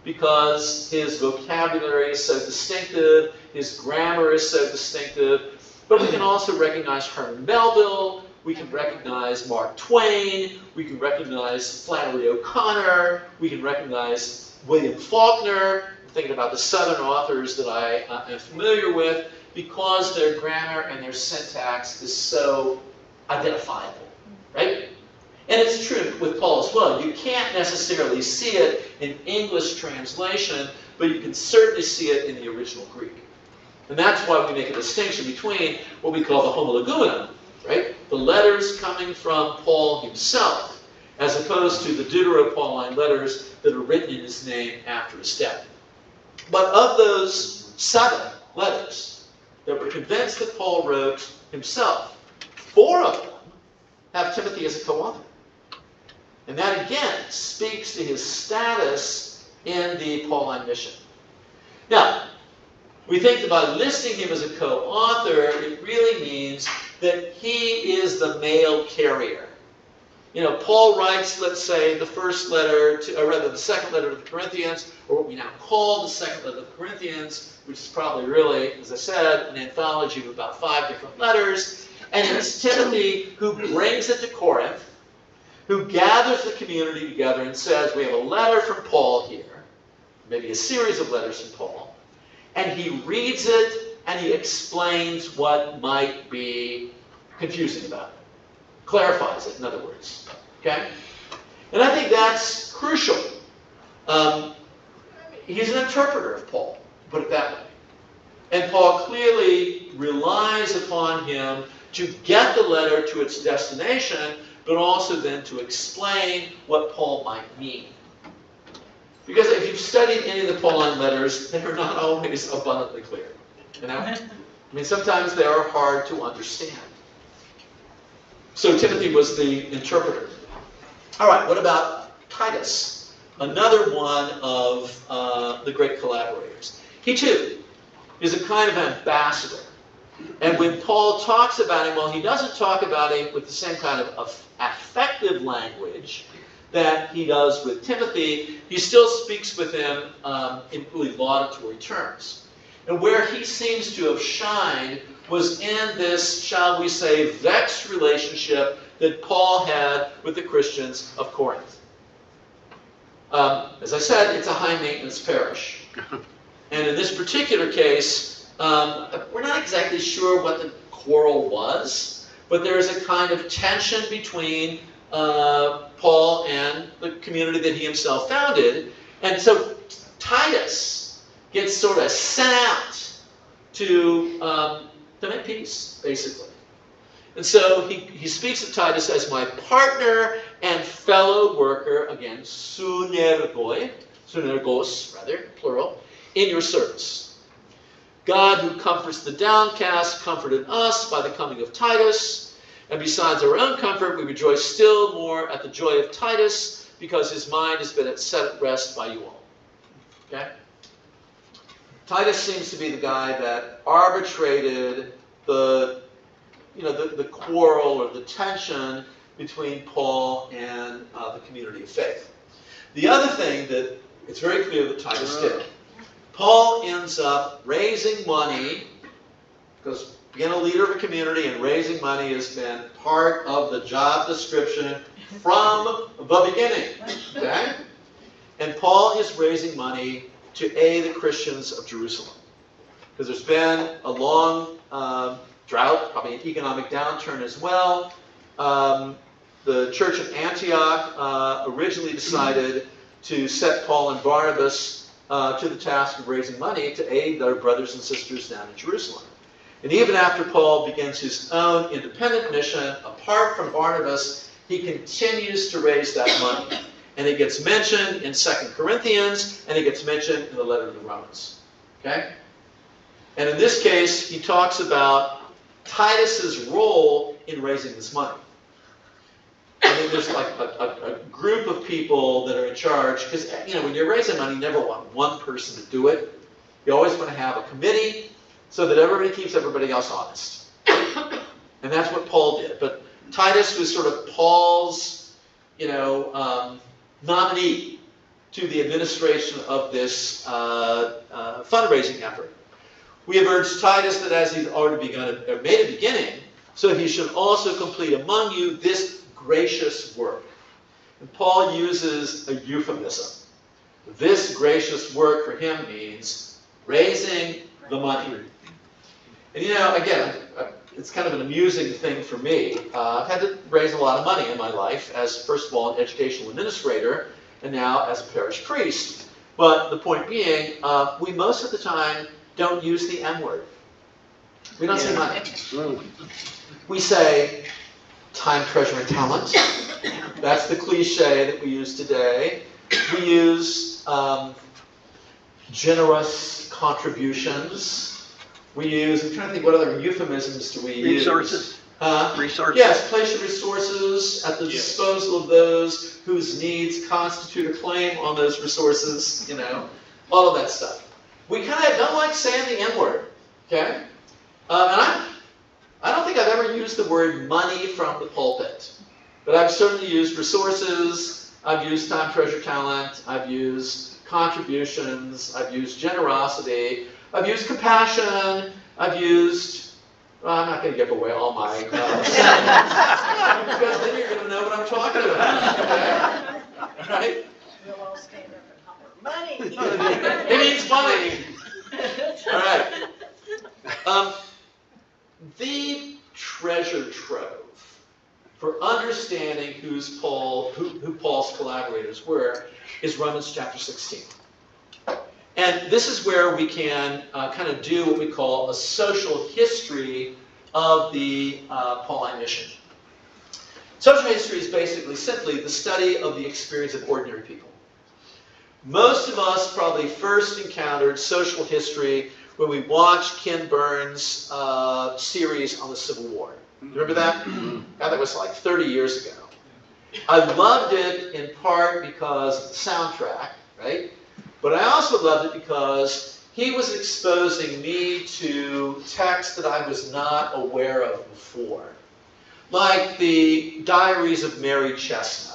because his vocabulary is so distinctive, his grammar is so distinctive. But we can also recognize Herman Melville, we can recognize Mark Twain, we can recognize Flannery O'Connor, we can recognize William Faulkner. I'm thinking about the Southern authors that I am familiar with, because their grammar and their syntax is so identifiable, right? And it's true with Paul as well. You can't necessarily see it in English translation, but you can certainly see it in the original Greek. And that's why we make a distinction between what we call the homologouna, right? The letters coming from Paul himself, as opposed to the Deutero-Pauline letters that are written in his name after his death. But of those 7 letters that we're convinced that Paul wrote himself, 4 of them have Timothy as a co-author. And that, again, speaks to his status in the Pauline mission. Now, we think about listing him as a co-author, it really means that he is the mail carrier. Paul writes, let's say, the second letter to the Corinthians, or what we now call the second letter to the Corinthians, which is probably really, as I said, an anthology of about 5 different letters. And it's Timothy who brings it to Corinth, who gathers the community together and says, we have a letter from Paul here, maybe a series of letters from Paul, and he reads it and he explains what might be confusing about it. Clarifies it, in other words. Okay? And I think that's crucial. He's an interpreter of Paul, put it that way. And Paul clearly relies upon him to get the letter to its destination, but also then to explain what Paul might mean. Because if you've studied any of the Pauline letters, they are not always abundantly clear. I mean, sometimes they are hard to understand. So Timothy was the interpreter. All right, what about Titus? Another one of the great collaborators. He too is a kind of ambassador. And when Paul talks about him, well, he doesn't talk about him with the same kind of affective language that he does with Timothy. He still speaks with him in really laudatory terms. And where he seems to have shined was in this, shall we say, vexed relationship that Paul had with the Christians of Corinth. As I said, it's a high-maintenance parish. And in this particular case, we're not exactly sure what the quarrel was, but there's a kind of tension between Paul and the community that he himself founded. And so Titus gets sort of sent out to make peace, basically. And so he speaks of Titus as my partner and fellow worker, again, sunergos, plural, in your service. God, who comforts the downcast, comforted us by the coming of Titus. And besides our own comfort, we rejoice still more at the joy of Titus, because his mind has been set at rest by you all. Okay? Titus seems to be the guy that arbitrated the quarrel or the tension between Paul and the community of faith. The other thing that it's very clear that Titus did, Paul ends up raising money, because being a leader of a community and raising money has been part of the job description from the beginning. Okay? And Paul is raising money to aid the Christians of Jerusalem. Because there's been a long drought, probably an economic downturn as well. The church of Antioch originally decided to set Paul and Barnabas to the task of raising money to aid their brothers and sisters down in Jerusalem. And even after Paul begins his own independent mission, apart from Barnabas, he continues to raise that money. and it gets mentioned in 2 Corinthians, and it gets mentioned in the letter to the Romans. Okay? And in this case, he talks about Titus's role in raising this money. I mean, there's like a group of people that are in charge, because when you're raising money, you never want one person to do it. You always want to have a committee so that everybody keeps everybody else honest. And that's what Paul did. But Titus was sort of Paul's, nominee to the administration of this fundraising effort. We have urged Titus that as he's already made a beginning, so he should also complete among you this gracious work. And Paul uses a euphemism. This gracious work for him means raising the money. And again, it's kind of an amusing thing for me. I've had to raise a lot of money in my life as, first of all, an educational administrator, and now as a parish priest. But the point being, we most of the time don't use the M word. We don't say money. We say time, treasure, and talent. That's the cliche that we use today. We use generous contributions. We use, I'm trying to think, what other euphemisms do we use? Resources. Resources. Yes, place your resources at the disposal of those whose needs constitute a claim on those resources, all of that stuff. We kind of don't like saying the M word, okay? And I don't think I've ever used the word money from the pulpit, but I've certainly used resources, I've used time, treasure, talent, I've used contributions, I've used generosity, I've used compassion, I've used, I'm not going to give away all my because then you're going to know what I'm talking about, okay? Right? We'll all stand up and holler, money! It means money. All right. The treasure trove for understanding who Paul's collaborators were is Romans chapter 16. And this is where we can kind of do what we call a social history of the Pauline mission. Social history is basically simply the study of the experience of ordinary people. Most of us probably first encountered social history when we watched Ken Burns' series on the Civil War. Remember that? God, that was like 30 years ago. I loved it in part because of the soundtrack, right? But I also loved it because he was exposing me to texts that I was not aware of before. Like the Diaries of Mary Chestnut.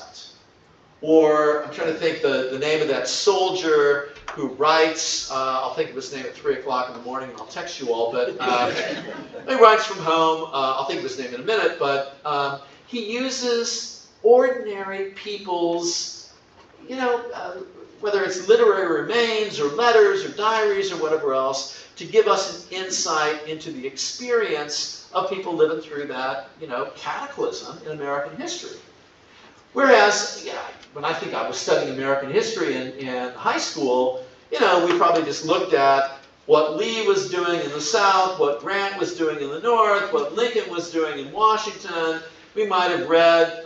Or, I'm trying to think the name of that soldier who writes, I'll think of his name at 3 o'clock in the morning and I'll text you all, but he writes from home. I'll think of his name in a minute, but he uses ordinary people's, whether it's literary remains or letters or diaries or whatever else, to give us an insight into the experience of people living through that, cataclysm in American history. Whereas, when I think I was studying American history in high school, we probably just looked at what Lee was doing in the South, what Grant was doing in the North, what Lincoln was doing in Washington. We might have read,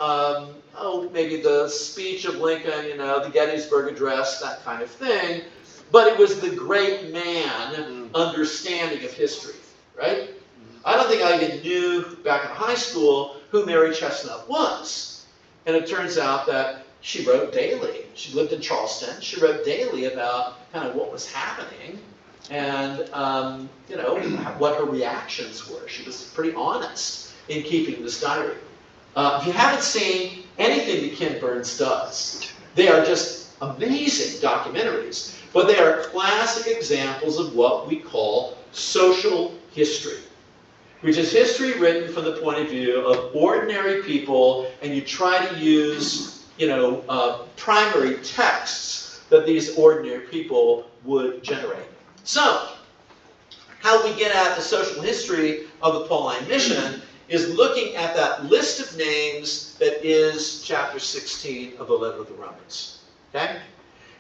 maybe the speech of Lincoln, the Gettysburg Address, that kind of thing. But it was the great man understanding of history, right? I don't think I even knew back in high school who Mary Chestnut was. And it turns out that she wrote daily. She lived in Charleston. She wrote daily about kind of what was happening and, what her reactions were. She was pretty honest in keeping this diary. If you haven't seen anything that Ken Burns does, they are just amazing documentaries, but they are classic examples of what we call social history, which is history written from the point of view of ordinary people, and you try to use, primary texts that these ordinary people would generate. So, how we get at the social history of the Pauline mission is looking at that list of names that is chapter 16 of the letter of the Romans. Okay?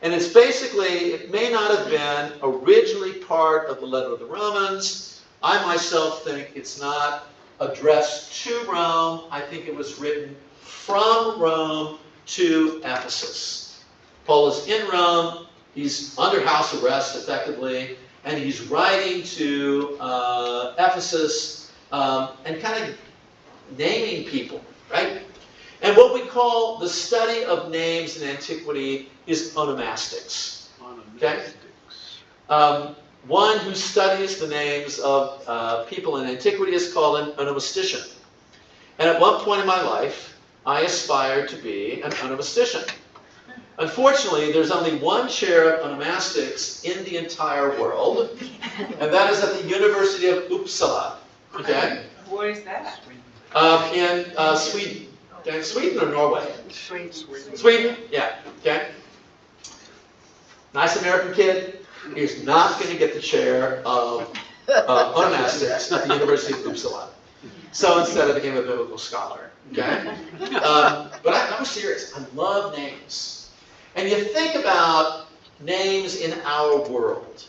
And it's basically, it may not have been originally part of the letter of the Romans. I myself think it's not addressed to Rome. I think it was written from Rome to Ephesus. Paul is in Rome. He's under house arrest, effectively, and he's writing to Ephesus and kind of naming people, right? And what we call the study of names in antiquity is onomastics. Okay? One who studies the names of people in antiquity is called an onomastician. And at one point in my life, I aspired to be an onomastician. Unfortunately, there's only one chair of onomastics in the entire world, and that is at the University of Uppsala. Okay? What is that? In Sweden. Okay, Sweden or Norway? Sweden. Sweden, yeah. Okay. Nice American kid. He's not going to get the chair of onomastics at the University of Uppsala. So instead, I became a biblical scholar. Okay. But I was serious. I love names. And you think about names in our world.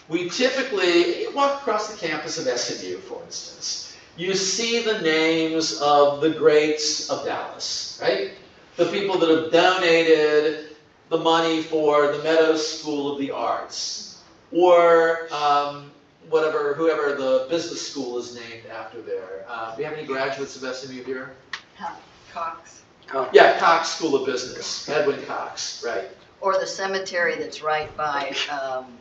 We typically walk across the campus of SMU, for instance. You see the names of the greats of Dallas, right? The people that have donated the money for the Meadows School of the Arts, or whoever the business school is named after there. Do you have any graduates of SMU here? Cox. Yeah, Cox School of Business, Edwin Cox, right. Or the cemetery that's right by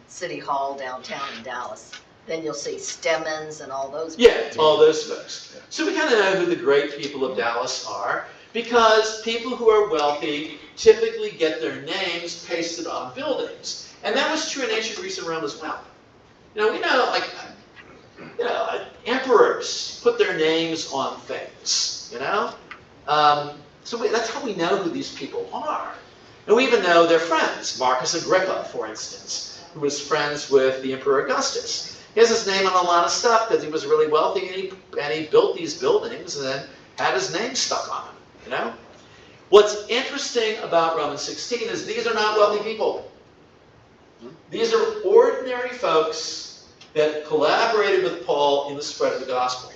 City Hall downtown in Dallas. Then you'll see Stemmons and all those. Yeah, all those folks. So we kind of know who the great people of Dallas are, because people who are wealthy typically get their names pasted on buildings. And that was true in ancient Greece and Rome as well. We know, emperors put their names on things, So that's how we know who these people are. And we even know their friends. Marcus Agrippa, for instance, who was friends with the Emperor Augustus. He has his name on a lot of stuff because he was really wealthy, and he built these buildings and then had his name stuck on them, What's interesting about Romans 16 is these are not wealthy people. These are ordinary folks that collaborated with Paul in the spread of the gospel.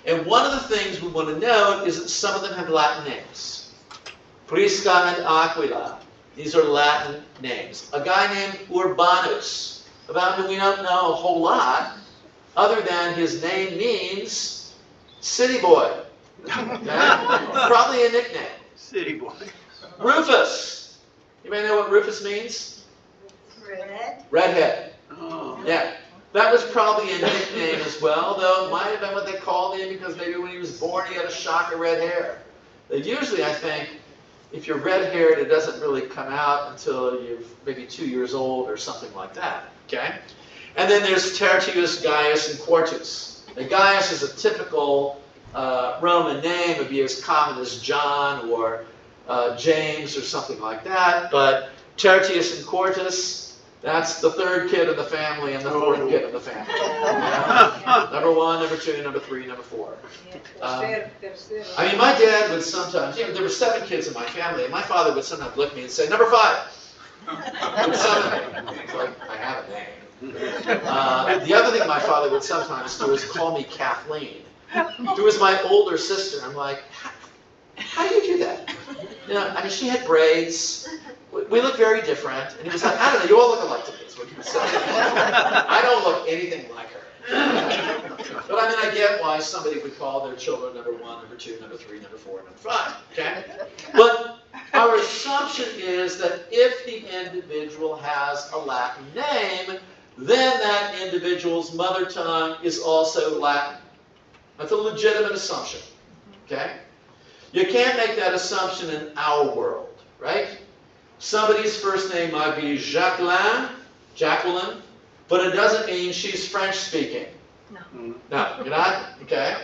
And one of the things we want to note is that some of them have Latin names. Prisca and Aquila. These are Latin names. A guy named Urbanus, about whom we don't know a whole lot, other than his name means city boy. Okay? Probably a nickname. City boy. Rufus. You may know what Rufus means? Red. Redhead. Oh. Yeah. That was probably a nickname as well, though it might have been what they called him because maybe when he was born he had a shock of red hair. Usually, I think, if you're red-haired, it doesn't really come out until you're maybe 2 years old or something like that, okay? And then there's Tertius, Gaius, and Quartus. Now, Gaius is a typical Roman name. It would be as common as John or James or something like that, but Tertius and Quartus, that's the third kid of the family and the fourth kid of the family. Number 1, number 2, number 3, number 4. My dad would sometimes, there were 7 kids in my family, and my father would sometimes look at me and say, number 5. Would summon me. It's like, I have a name. The other thing my father would sometimes do is call me Kathleen, who was my older sister. I'm like, how do you do that? She had braids. We look very different. And he was like, I don't know, you all look alike to me, is what he would say. I don't look anything like her. But I get why somebody would call their children number 1, number 2, number 3, number 4, number 5. Okay? But our assumption is that if the individual has a Latin name, then that individual's mother tongue is also Latin. That's a legitimate assumption. Okay? You can't make that assumption in our world, right? Somebody's first name might be Jacqueline, but it doesn't mean she's French-speaking. No, you're not? Okay.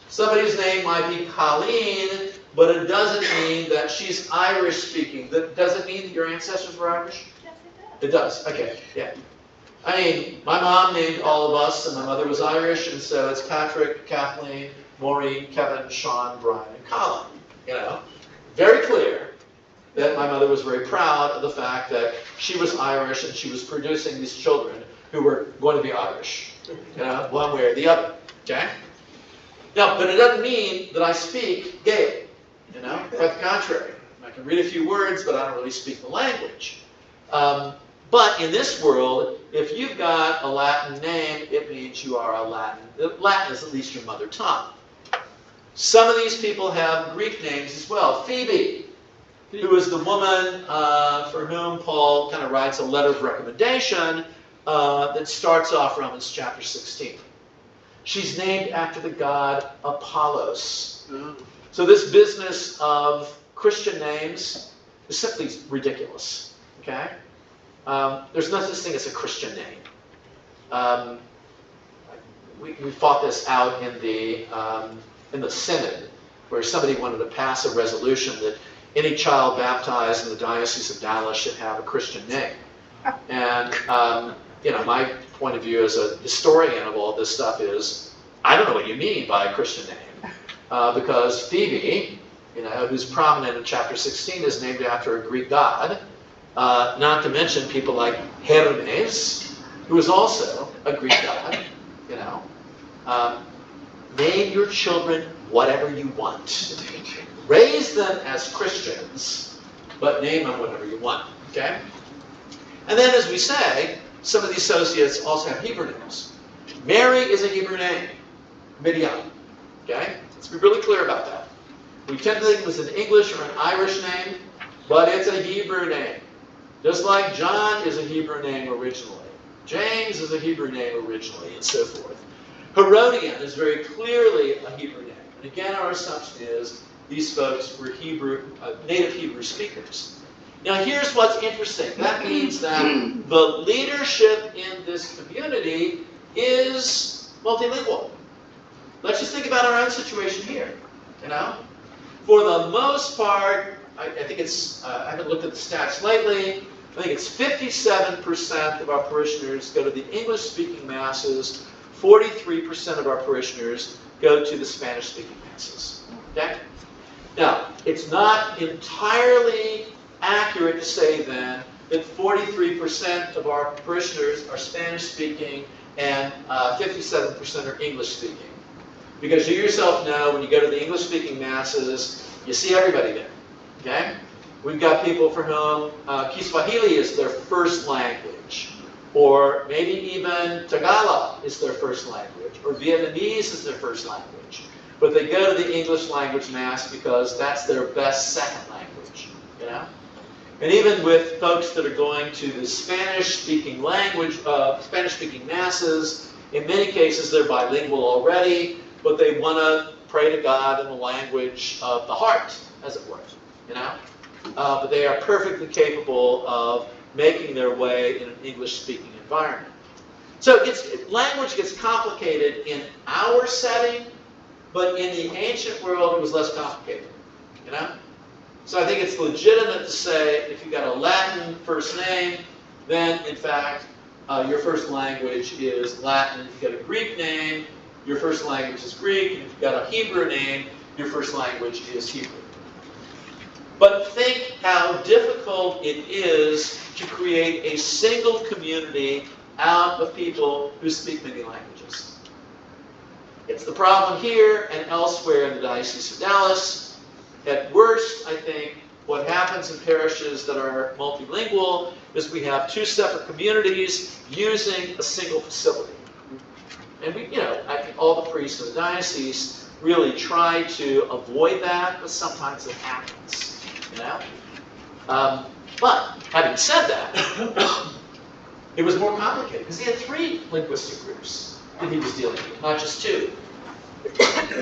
Somebody's name might be Colleen, but it doesn't mean that she's Irish-speaking. Does it mean that your ancestors were Irish? Yes, it does. Okay, yeah. My mom named all of us, and my mother was Irish, and so it's Patrick, Kathleen, Maureen, Kevin, Sean, Brian, and Colin. Very clear that my mother was very proud of the fact that she was Irish and she was producing these children who were going to be Irish, one way or the other. Okay? Now, but it doesn't mean that I speak Gaelic. You know, quite the contrary. I can read a few words, but I don't really speak the language. But in this world, if you've got a Latin name, it means you are a Latin. Latin is at least your mother tongue. Some of these people have Greek names as well. Phoebe, who is the woman for whom Paul kind of writes a letter of recommendation that starts off Romans chapter 16. She's named after the god Apollos. So this business of Christian names is simply ridiculous. Okay? There's no such thing as a Christian name. We fought this out in the Synod, where somebody wanted to pass a resolution that any child baptized in the Diocese of Dallas should have a Christian name. And my point of view as a historian of all this stuff is, I don't know what you mean by a Christian name, because Phoebe, who's prominent in chapter 16, is named after a Greek god. Not to mention people like Hermes, who is also a Greek god. Name your children whatever you want. Raise them as Christians, but name them whatever you want. Okay? And then, as we say, some of the associates also have Hebrew names. Mary is a Hebrew name. Miriam. Okay? Let's be really clear about that. We tend to think it was an English or an Irish name, but it's a Hebrew name. Just like John is a Hebrew name originally. James is a Hebrew name originally, and so forth. Herodian is very clearly a Hebrew name. And again, our assumption is these folks were native Hebrew speakers. Now, here's what's interesting. That means that the leadership in this community is multilingual. Let's just think about our own situation here. For the most part, I think it's, I haven't looked at the stats lately, I think it's 57% of our parishioners go to the English-speaking masses, 43% of our parishioners go to the Spanish-speaking masses. Okay? Now, it's not entirely accurate to say then that 43% of our parishioners are Spanish-speaking and 57% are English-speaking. Because you yourself know, when you go to the English-speaking masses, you see everybody there. Okay? We've got people for whom Kiswahili is their first language, or maybe even Tagalog is their first language, or Vietnamese is their first language. But they go to the English language mass because that's their best second language. And even with folks that are going to the Spanish-speaking Spanish-speaking masses, in many cases they're bilingual already, but they want to pray to God in the language of the heart, as it were. But they are perfectly capable of making their way in an English-speaking environment. So language gets complicated in our setting, but in the ancient world it was less complicated. So I think it's legitimate to say if you've got a Latin first name, then in fact your first language is Latin. If you've got a Greek name, your first language is Greek. And if you've got a Hebrew name, your first language is Hebrew. But think how difficult it is to create a single community out of people who speak many languages. It's the problem here and elsewhere in the Diocese of Dallas. At worst, I think, what happens in parishes that are multilingual is we have two separate communities using a single facility. And I think all the priests in the diocese really try to avoid that, but sometimes it happens. But having said that, it was more complicated because he had 3 linguistic groups that he was dealing with, not just 2.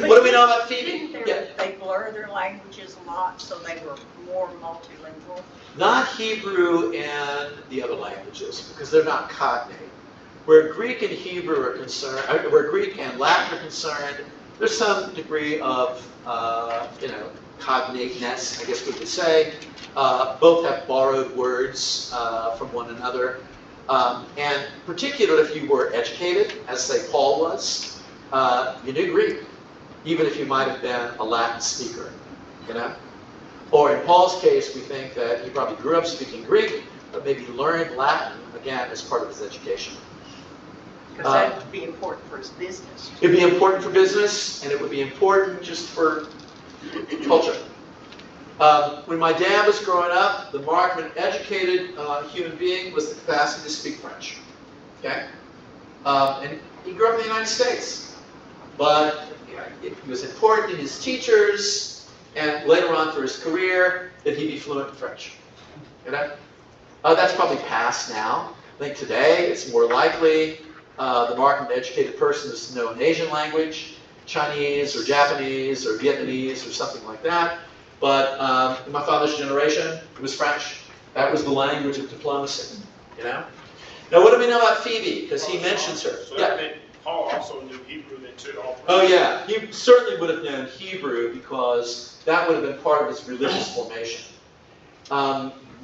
What do we know about Phoebe? They blur their languages a lot, so they were more multilingual. Not Hebrew and the other languages, because they're not cognate. Where Greek and Hebrew are concerned, where Greek and Latin are concerned, there's some degree of, cognateness, I guess we could say. Both have borrowed words from one another. And particularly if you were educated, as say Paul was, you knew Greek, even if you might have been a Latin speaker, Or in Paul's case, we think that he probably grew up speaking Greek, but maybe learned Latin, again, as part of his education. Because that would be important for his business. It'd be important for business, and it would be important just for culture. When my dad was growing up, the mark of an educated human being was the capacity to speak French. Okay? And he grew up in the United States. But it was important to his teachers and later on for his career that he be fluent in French. You know? That's probably past now. I think today it's more likely the mark of an educated person is to know an Asian language, Chinese or Japanese or Vietnamese or something like that. But in my father's generation, it was French. That was the language of diplomacy, you know? Now, what do we know about Phoebe? Because he mentions her. So that meant Paul also knew Hebrew then too. Oh yeah, he certainly would have known Hebrew because that would have been part of his religious formation.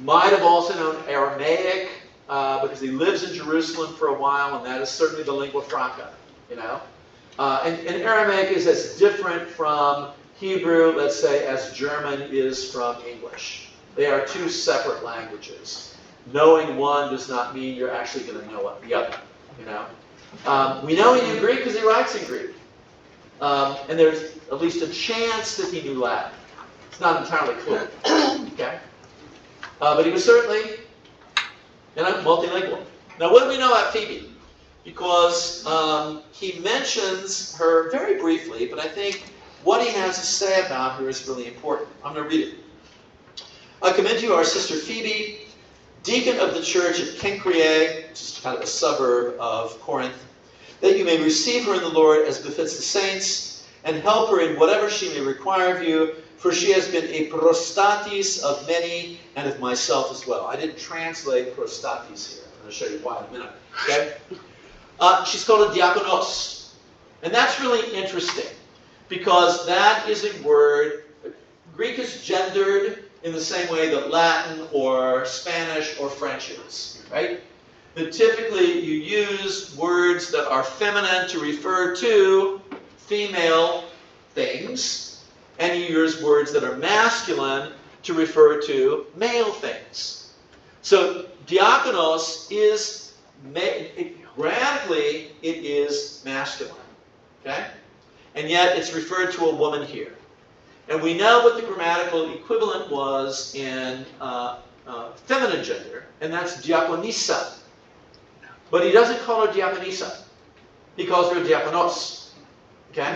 Might have also known Aramaic because he lives in Jerusalem for a while, and that is certainly the lingua franca, you know? And Aramaic is as different from Hebrew, let's say, as German is from English. They are two separate languages. Knowing one does not mean you're actually going to know the other, you know? We know he knew Greek because he writes in Greek. And there's at least a chance that he knew Latin. It's not entirely clear, okay? But he was certainly multilingual. Now, what do we know about Phoebe? Because he mentions her very briefly, but I think what he has to say about her is really important. I'm going to read it. I commend to you our sister Phoebe, deacon of the church at Cenchreae, which is kind of a suburb of Corinth, that you may receive her in the Lord as befits the saints, and help her in whatever she may require of you, for she has been a prostatis of many and of myself as well. I didn't translate prostatis here. I'm going to show you why in a minute. Okay? She's called a diakonos. And that's really interesting, because that is a word. Greek is gendered in the same way that Latin or Spanish or French is, right? That typically you use words that are feminine to refer to female things, and you use words that are masculine to refer to male things. So diakonos is, grammatically, it is masculine, okay? And yet it's referred to a woman here. And we know what the grammatical equivalent was in feminine gender, and that's diakonissa. But he doesn't call her diakonissa. He calls her diakonos. Okay?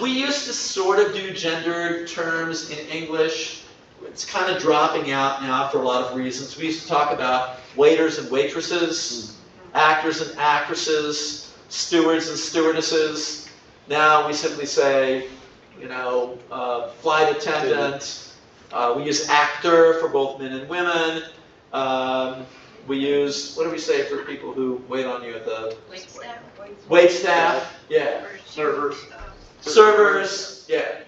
We used to sort of do gendered terms in English. It's kind of dropping out now for a lot of reasons. We used to talk about waiters and waitresses, actors and actresses, stewards and stewardesses. Now we simply say, you know, flight attendant. We use actor for both men and women. We use, what do we say for people who wait on you at the... Wait staff. Yeah. Servers. Yeah.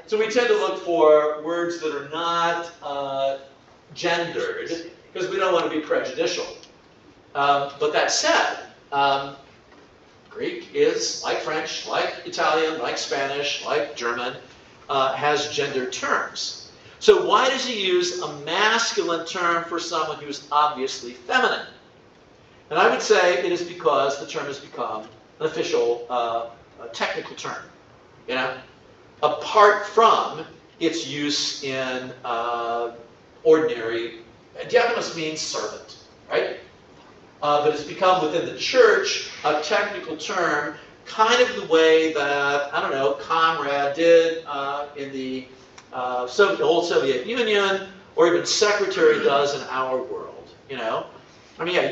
So we tend to look for words that are not gendered because we don't want to be prejudicial. But that said, Greek is, like French, like Italian, like Spanish, like German, has gendered terms. So why does he use a masculine term for someone who's obviously feminine? And I would say it is because the term has become an official technical term, you know, apart from its use in ordinary. Diakonos means servant, right? But it's become within the church a technical term, kind of the way that, I don't know, Conrad did in the old Soviet Union, or even secretary does in our world, you know? I mean, yeah,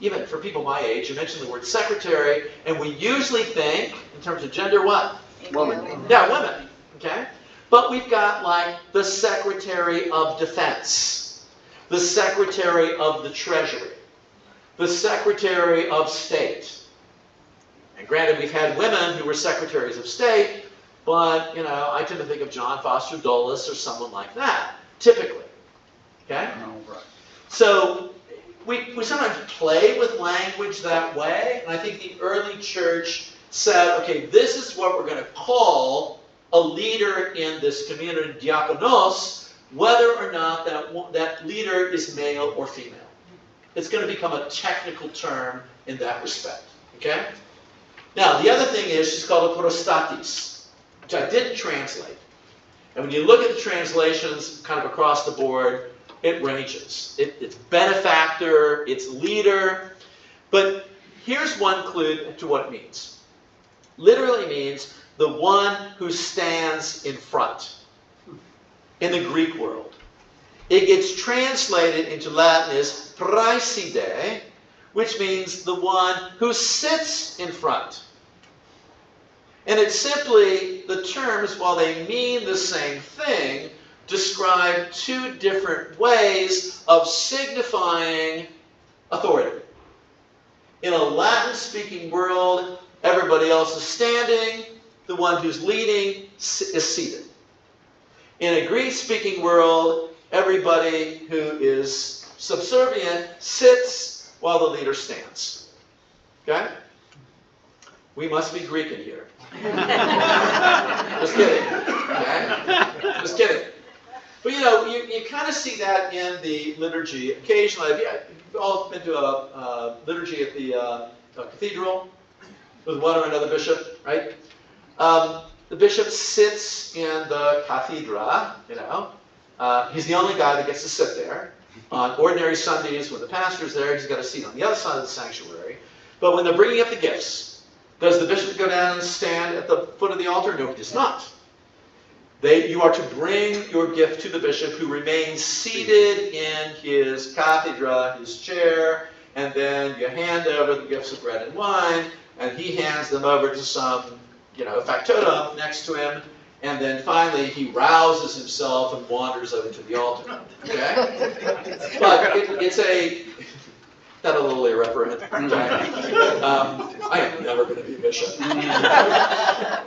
even for people my age, you mentioned the word secretary, and we usually think, in terms of gender, what? Woman. Yeah, women, okay? But we've got, like, the Secretary of Defense, the Secretary of the Treasury, the Secretary of State. And granted, we've had women who were secretaries of state, but, you know, I tend to think of John Foster Dulles or someone like that, typically. Okay? So we sometimes play with language that way, and I think the early church said, okay, this is what we're going to call a leader in this community, diakonos, whether or not that leader is male or female. It's going to become a technical term in that respect. Okay? Now, the other thing is she's called a prostatis, which I didn't translate. And when you look at the translations kind of across the board, it ranges. It's benefactor, it's leader. But here's one clue to what it means. Literally means the one who stands in front in the Greek world. It gets translated into Latin as praeside, which means the one who sits in front. And it's simply, the terms, while they mean the same thing, describe two different ways of signifying authority. In a Latin-speaking world, everybody else is standing, the one who's leading is seated. In a Greek-speaking world, everybody who is subservient sits while the leader stands. Okay? We must be Greek in here. Just kidding. Okay? Just kidding. But you kind of see that in the liturgy occasionally. You've all been to a liturgy at the cathedral with one or another bishop, right? The bishop sits in the cathedra, He's the only guy that gets to sit there. On ordinary Sundays, when the pastor's there, he's got a seat on the other side of the sanctuary. But when they're bringing up the gifts, does the bishop go down and stand at the foot of the altar? No, he does not. You are to bring your gift to the bishop, who remains seated in his cathedra, his chair, and then you hand over the gifts of bread and wine, and he hands them over to some, factotum next to him, and then finally he rouses himself and wanders over to the altar. Okay? But it's not a little irreverent. Okay? I am never going to be a bishop.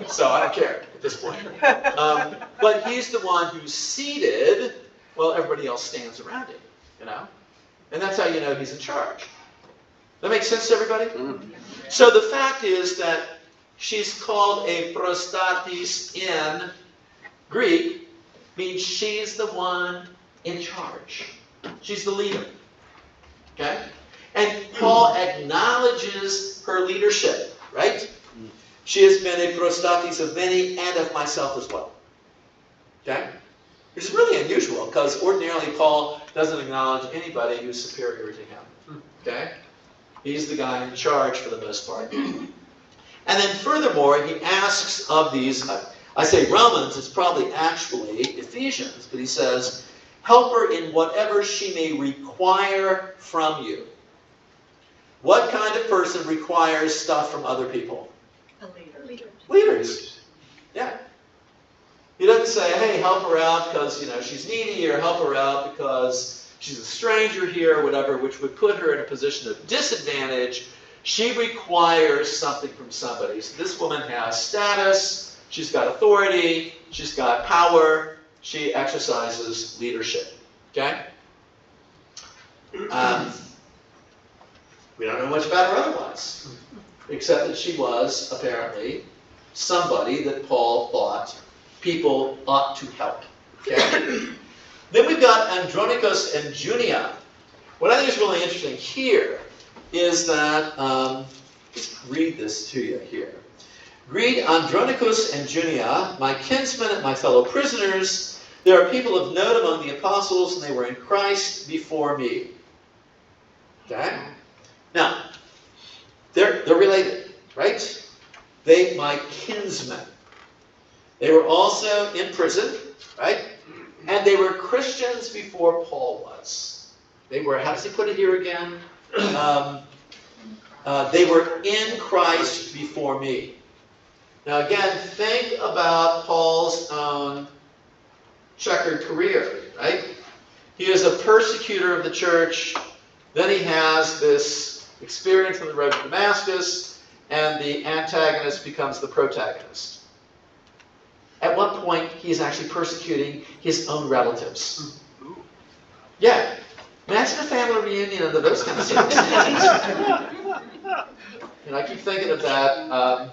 So I don't care at this point. But he's the one who's seated while everybody else stands around him, And that's how you know he's in charge. That makes sense to everybody? Mm-hmm. So the fact is that she's called a prostatis in Greek, means she's the one in charge. She's the leader. Okay? And Paul acknowledges her leadership, right? She has been a prostatis of many and of myself as well. Okay? Which is really unusual, because ordinarily Paul doesn't acknowledge anybody who's superior to him. Okay? He's the guy in charge for the most part. And then furthermore, he asks of these, I say Romans, it's probably actually Ephesians, but he says, help her in whatever she may require from you. What kind of person requires stuff from other people? A leader. Leaders. Yeah. He doesn't say, hey, help her out because, she's needy, or help her out because she's a stranger here, or whatever, which would put her in a position of disadvantage. She requires something from somebody. So this woman has status, she's got authority, she's got power, she exercises leadership. Okay? We don't know much about her otherwise, except that she was apparently somebody that Paul thought people ought to help. Okay? Then we've got Andronicus and Junia. What I think is really interesting here is that, let's read this to you here. Greet Andronicus and Junia, my kinsmen and my fellow prisoners. There are people of note among the apostles, and they were in Christ before me. Okay? Now, they're related, right? They, my kinsmen. They were also in prison, right? And they were Christians before Paul was. They were, how does he put it here again? They were in Christ before me. Now again, think about Paul's own checkered career, right? He is a persecutor of the church. Then he has this experience on the road to Damascus, and the antagonist becomes the protagonist. At one point, he's actually persecuting his own relatives. Yeah. Imagine a family reunion under those kind of circumstances. I keep thinking of that.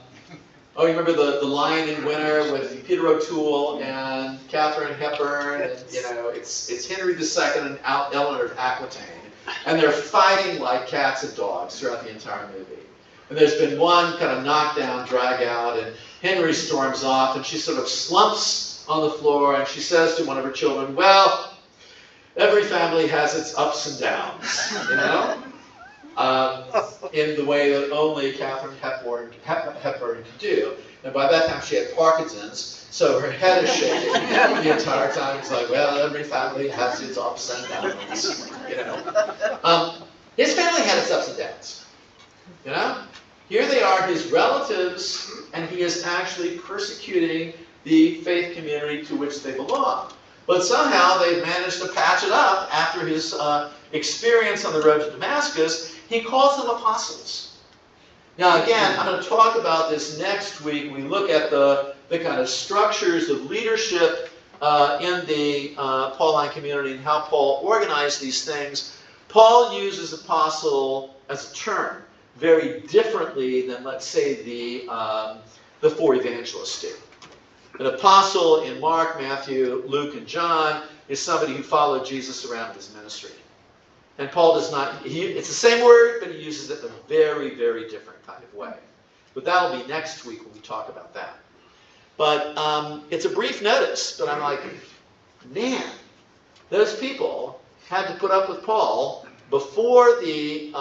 You remember the Lion in Winter with Peter O'Toole and Katharine Hepburn, and it's Henry II and Eleanor of Aquitaine, and they're fighting like cats and dogs throughout the entire movie. And there's been one kind of knockdown, drag out, and Henry storms off, and she sort of slumps on the floor, and she says to one of her children, well, every family has its ups and downs, you know? In the way that only Katharine Hepburn could do. And by that time she had Parkinson's, so her head is shaking the entire time. It's like, well, every family has its ups and downs, you know? His family had its ups and downs, you know? Here they are, his relatives, and he is actually persecuting the faith community to which they belong. But somehow they've managed to patch it up after his experience on the road to Damascus. He calls them apostles. Now again, I'm going to talk about this next week. We look at the kind of structures of leadership in the Pauline community and how Paul organized these things. Paul uses apostle as a term very differently than, let's say, the four evangelists do. An apostle in Mark, Matthew, Luke, and John is somebody who followed Jesus around in his ministry. And Paul does not, it's the same word, but he uses it in a very, very different kind of way. But that'll be next week when we talk about that. But it's a brief notice, but I'm like, man, those people had to put up with Paul before the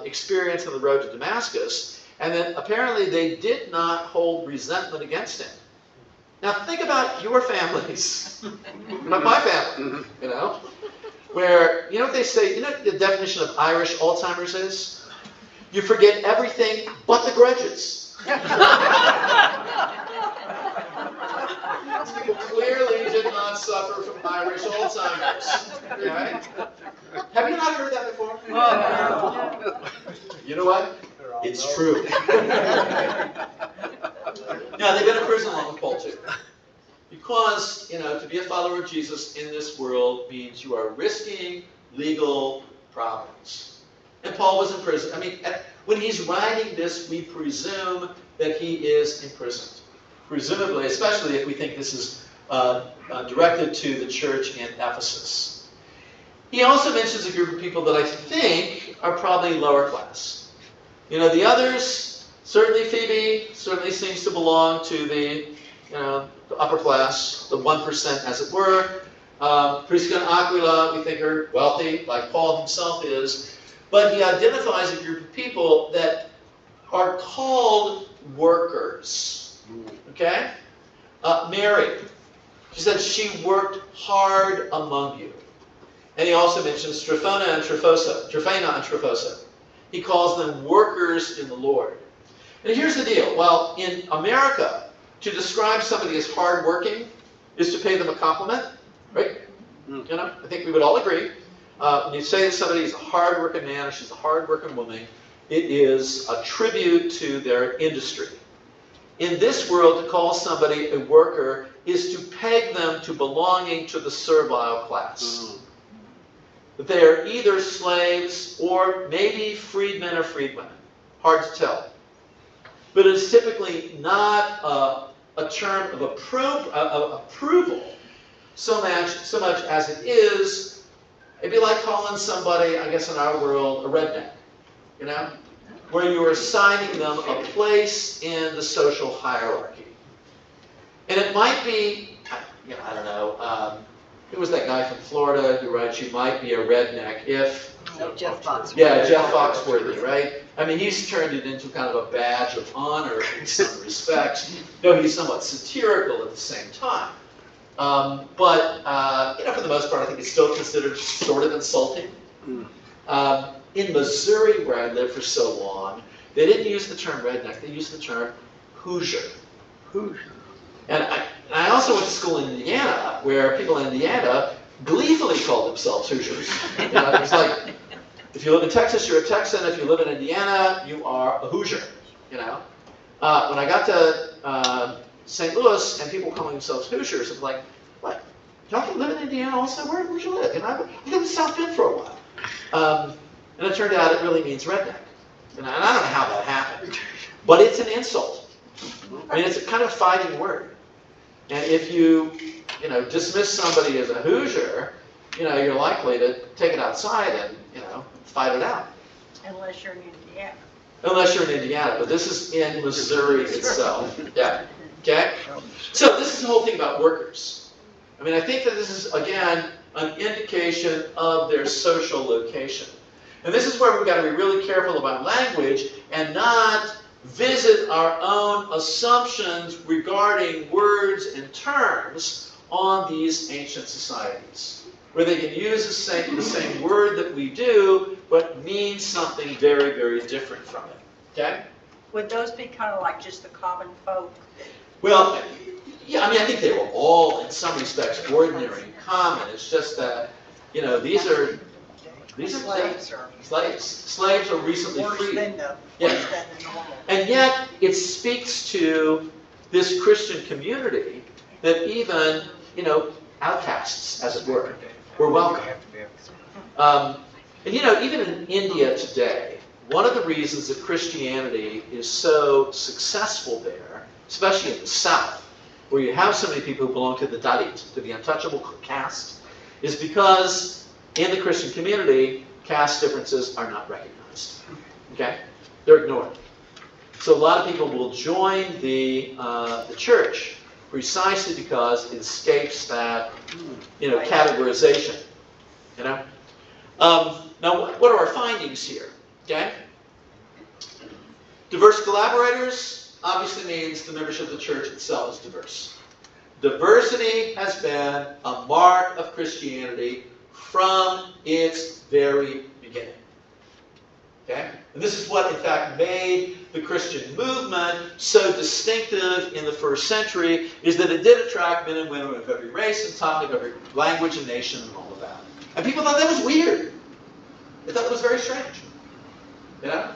experience on the road to Damascus, and then apparently they did not hold resentment against him. Now think about your families, not my family, you know, where, you know what they say, you know what the definition of Irish Alzheimer's is? You forget everything but the grudges. These people clearly did not suffer from Irish Alzheimer's, right? Have you not heard that before? You know what? It's true. Now, they've been in prison along with Paul, too. Because, you know, to be a follower of Jesus in this world means you are risking legal problems. And Paul was in prison. I mean, when he's writing this, we presume that he is imprisoned. Presumably, especially if we think this is directed to the church in Ephesus. He also mentions a group of people that I think are probably lower class. You know, the others, certainly Phoebe, certainly seems to belong to the, you know, the upper class, the 1%, as it were. Prisca and Aquila, we think, are wealthy, like Paul himself is. But he identifies a group of people that are called workers. Okay? Mary, she said she worked hard among you. And he also mentions Tryphena and Tryphosa. He calls them workers in the Lord. And here's the deal. Well, in America, to describe somebody as hardworking is to pay them a compliment, right? You know, I think we would all agree. When you say that somebody is a hardworking man or she's a hardworking woman, it is a tribute to their industry. In this world, to call somebody a worker is to peg them to belonging to the servile class. They are either slaves or maybe freedmen or freedwomen. Hard to tell. But it's typically not a term of approval so much as it is, it'd be like calling somebody, I guess in our world, a redneck, you know? Where you are assigning them a place in the social hierarchy. And it might be, you know, I don't know, who was that guy from Florida who writes, you might be a redneck if... Jeff Foxworthy. Yeah, Jeff Foxworthy, right? I mean, he's turned it into kind of a badge of honor in some respects, though he's somewhat satirical at the same time. But you know, for the most part, I think it's still considered sort of insulting. In Missouri, where I lived for so long, they didn't use the term redneck, they used the term Hoosier. And I also went to school in Indiana, where people in Indiana gleefully called themselves Hoosiers. You know, it's like, if you live in Texas, you're a Texan. If you live in Indiana, you are a Hoosier. You know, when I got to St. Louis and people calling themselves Hoosiers, I'm like, what? Y'all can live in Indiana also? Where'd you live? And I lived in South Bend for a while. And it turned out it really means redneck. And I don't know how that happened, but it's an insult. I mean, it's a kind of fighting word. And if you dismiss somebody as a Hoosier, you know, you're likely to take it outside and, you know, fight it out. Unless you're in Indiana. Unless you're in Indiana, but this is in Missouri itself. Yeah. Okay? So this is the whole thing about workers. I mean, I think that this is, again, an indication of their social location. And this is where we've got to be really careful about language and not visit our own assumptions regarding words and terms on these ancient societies, where they can use the same word that we do, but mean something very, very different from it. Okay? Would those be kind of like just the common folk? Well, yeah, I mean, I think they were all, in some respects, ordinary and common. It's just that, you know, these are Slaves or slaves. Slaves are recently worse freed. than the normal? And yet, it speaks to this Christian community that even, you know, outcasts, as it were welcome. And you know, even in India today, one of the reasons that Christianity is so successful there, especially in the South, where you have so many people who belong to the Dalit, to the untouchable caste, is because in the Christian community, caste differences are not recognized. Okay? They're ignored. So a lot of people will join the church precisely because it escapes that, you know, categorization. You know. Now, what are our findings here? Okay. Diverse collaborators obviously means the membership of the church itself is diverse. Diversity has been a mark of Christianity from its very beginning. Okay? And this is what, in fact, made the Christian movement so distinctive in the first century, is that it did attract men and women of every race and tongue, of every language and nation and all of that. And people thought that was weird. They thought it was very strange. You know?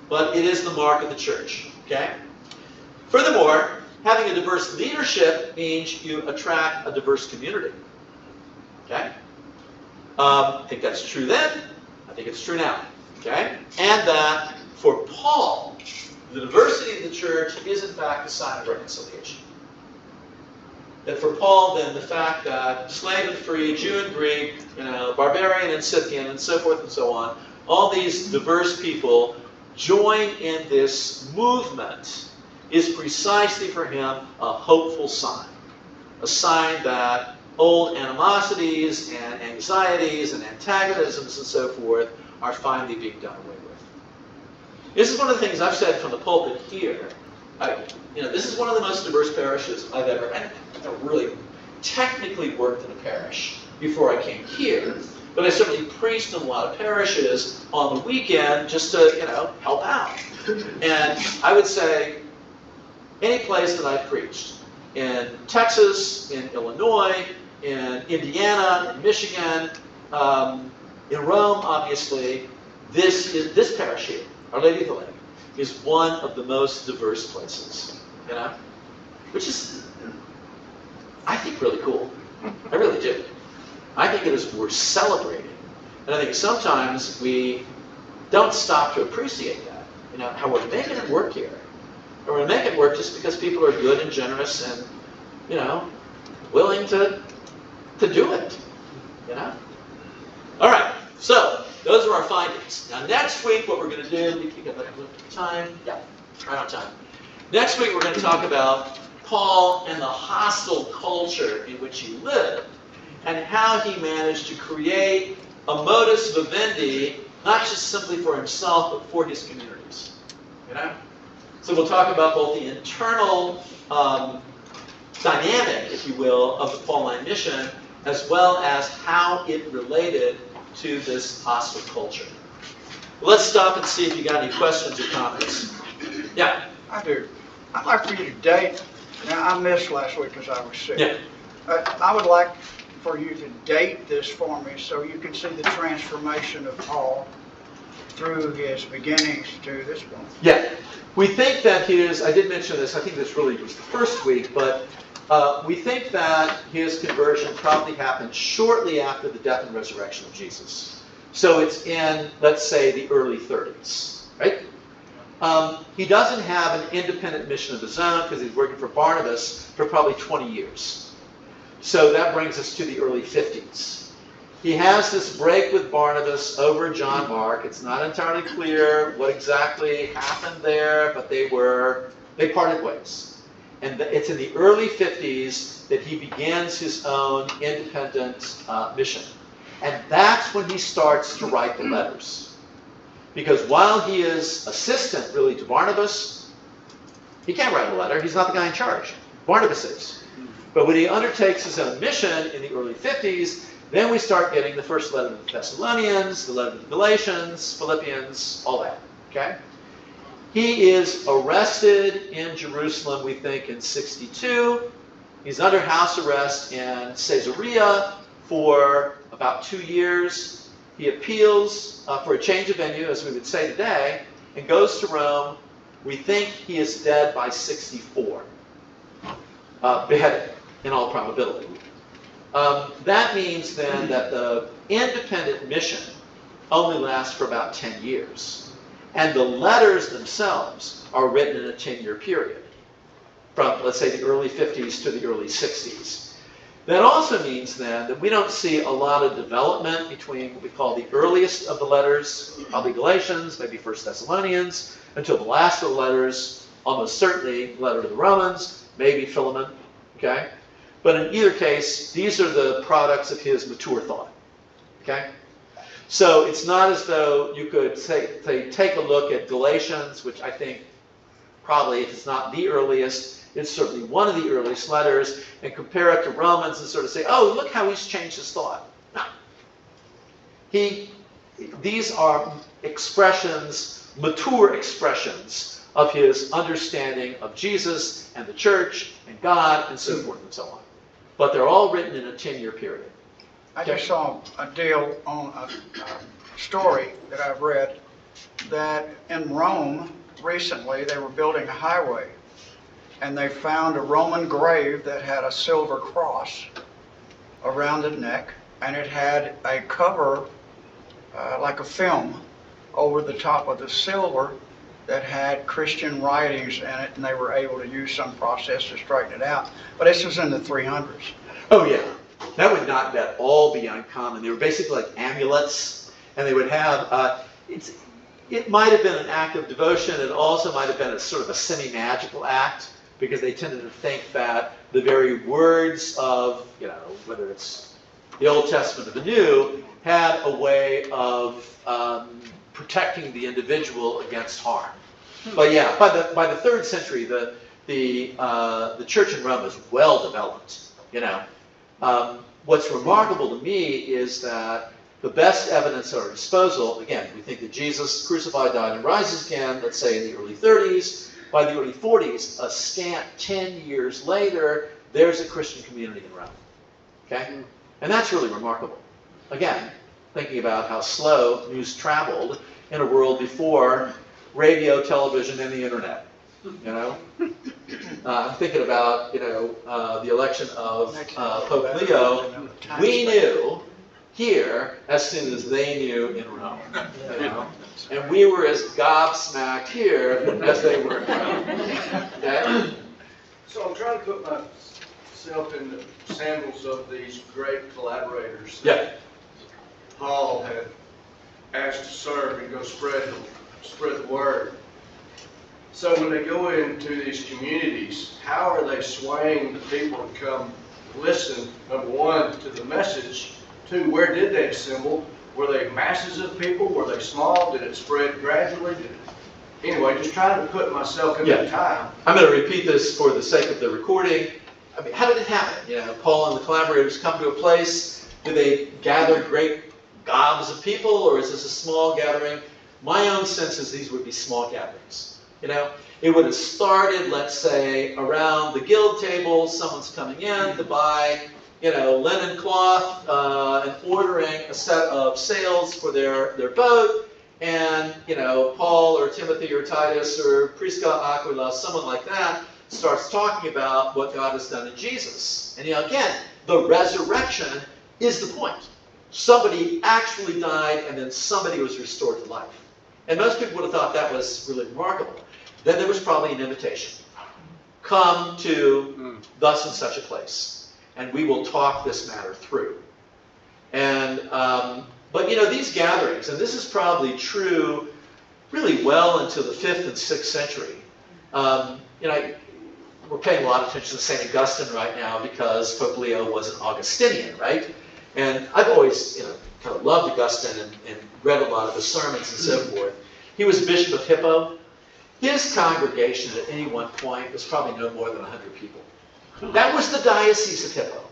But it is the mark of the church. Okay? Furthermore, having a diverse leadership means you attract a diverse community. Okay? I think that's true then. I think it's true now. Okay? And that for Paul, the diversity of the church is in fact a sign of reconciliation. That for Paul, then, the fact that slave and free, Jew and Greek, you know, barbarian and Scythian, and so forth and so on, all these diverse people join in this movement is precisely for him a hopeful sign. A sign that old animosities and anxieties and antagonisms and so forth are finally being done away with. This is one of the things I've said from the pulpit here. This is one of the most diverse parishes I've ever, and I've never really technically worked in a parish before I came here, but I certainly preached in a lot of parishes on the weekend just to, you know, help out. And I would say any place that I've preached, in Texas, in Illinois, in Indiana, in Michigan, in Rome, obviously, this parish here, Our Lady of the Lake, is one of the most diverse places, you know? Which is, I think, really cool. I really do. I think it is worth celebrating. And I think sometimes we don't stop to appreciate that. You know, how we're making it work here. And we're making it work just because people are good and generous and, you know, willing to do it. You know? All right. So, those are our findings. Now, next week, what we're going to do, we got time? Yeah, right on time. Next week, we're going to talk about Paul and the hostile culture in which he lived, and how he managed to create a modus vivendi, not just simply for himself, but for his communities. You know? So we'll talk about both the internal dynamic, if you will, of the Pauline mission, as well as how it related to this hostile culture. Let's stop and see if you got any questions or comments. Yeah? I do. I'd like for you to date. Now, I missed last week because I was sick. Yeah. I would like for you to date this for me so you can see the transformation of Paul through his beginnings to this point. Yeah. We think that I did mention this, I think this really was the first week, but we think that his conversion probably happened shortly after the death and resurrection of Jesus. So it's in, let's say, the early 30s, right? He doesn't have an independent mission of his own because he's working for Barnabas for probably 20 years. So that brings us to the early 50s. He has this break with Barnabas over John Mark. It's not entirely clear what exactly happened there, but they parted ways. And it's in the early 50s that he begins his own independent mission. And that's when he starts to write the letters. Because while he is assistant, really, to Barnabas, he can't write a letter. He's not the guy in charge. Barnabas is. But when he undertakes his own mission in the early 50s, then we start getting the first letter to the Thessalonians, the letter to the Galatians, Philippians, all that. Okay? He is arrested in Jerusalem, we think, in 62. He's under house arrest in Caesarea for about 2 years. He appeals for a change of venue, as we would say today, and goes to Rome. We think he is dead by 64. Beheaded, in all probability. That means then that the independent mission only lasts for about 10 years. And the letters themselves are written in a 10-year period, from, let's say, the early 50s to the early 60s. That also means then that we don't see a lot of development between what we call the earliest of the letters, probably Galatians, maybe 1 Thessalonians, until the last of the letters, almost certainly the letter to the Romans, maybe Philemon, okay? But in either case, these are the products of his mature thought, okay? So it's not as though you could say take a look at Galatians, which I think probably, if it's not the earliest, it's certainly one of the earliest letters, and compare it to Romans and sort of say, oh, look how he's changed his thought. No. These are expressions, mature expressions of his understanding of Jesus and the church and God and so forth and so on. But they're all written in a 10-year period. I just saw a deal on a story that I've read that in Rome recently they were building a highway and they found a Roman grave that had a silver cross around the neck, and it had a cover like a film over the top of the silver that had Christian writings in it, and they were able to use some process to straighten it out. But this was in the 300s. Oh yeah. That would not at all be uncommon. They were basically like amulets, and they would have, it might have been an act of devotion. It also might have been a sort of a semi-magical act, because they tended to think that the very words of, whether it's the Old Testament or the New, had a way of protecting the individual against harm. But yeah, by the 3rd century, the church in Rome was well developed, What's remarkable to me is that the best evidence at our disposal, again, we think that Jesus crucified, died, and rises again, let's say in the early 30s. By the early 40s, a scant 10 years later, there's a Christian community in Rome. Okay? And that's really remarkable. Again, thinking about how slow news traveled in a world before radio, television, and the internet. I'm thinking about, the election of Pope Leo. We knew here as soon as they knew in Rome. And we were as gobsmacked here as they were in Rome. Okay? So I'm trying to put myself in the sandals of these great collaborators. Yeah. Paul had asked to serve and go spread the word. So when they go into these communities, how are they swaying the people to come listen, number one, to the message? 2, where did they assemble? Were they masses of people? Were they small? Did it spread gradually? Anyway, just trying to put myself in the time. I'm going to repeat this for the sake of the recording. I mean, how did it happen? Paul and the collaborators come to a place. Do they gather great gobs of people, or is this a small gathering? My own sense is these would be small gatherings. It would have started, let's say, around the guild table. Someone's coming in to buy, linen cloth and ordering a set of sails for their boat. And, Paul or Timothy or Titus or Prisca, Aquila, someone like that, starts talking about what God has done in Jesus. And, again, the resurrection is the point. Somebody actually died, and then somebody was restored to life. And most people would have thought that was really remarkable. Then there was probably an invitation. Come to thus and such a place, and we will talk this matter through. And, but these gatherings, and this is probably true really well into the 5th and 6th century. we're paying a lot of attention to St. Augustine right now because Pope Leo was an Augustinian, right? And I've always, kind of loved Augustine and read a lot of his sermons and so forth. He was Bishop of Hippo. His congregation at any one point was probably no more than 100 people. That was the Diocese of Hippo,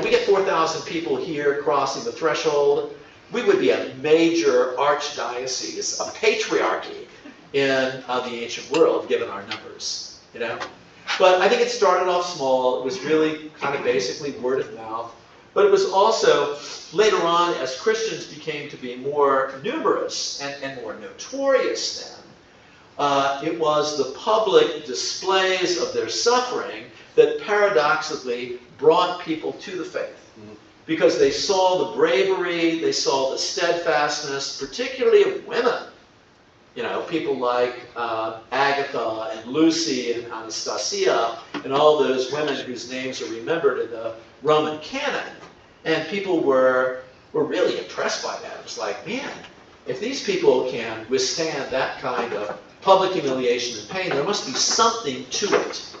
we get 4,000 people here crossing the threshold. We would be a major archdiocese, a patriarchy in the ancient world, given our numbers, But I think it started off small. It was really kind of basically word of mouth. But it was also, later on, as Christians became to be more numerous and more notorious then, it was the public displays of their suffering that paradoxically brought people to the faith. Because they saw the bravery, they saw the steadfastness, particularly of women. People like Agatha and Lucy and Anastasia and all those women whose names are remembered in the Roman canon. And people were really impressed by that. It was like, man, if these people can withstand that kind of public humiliation and pain, there must be something to it.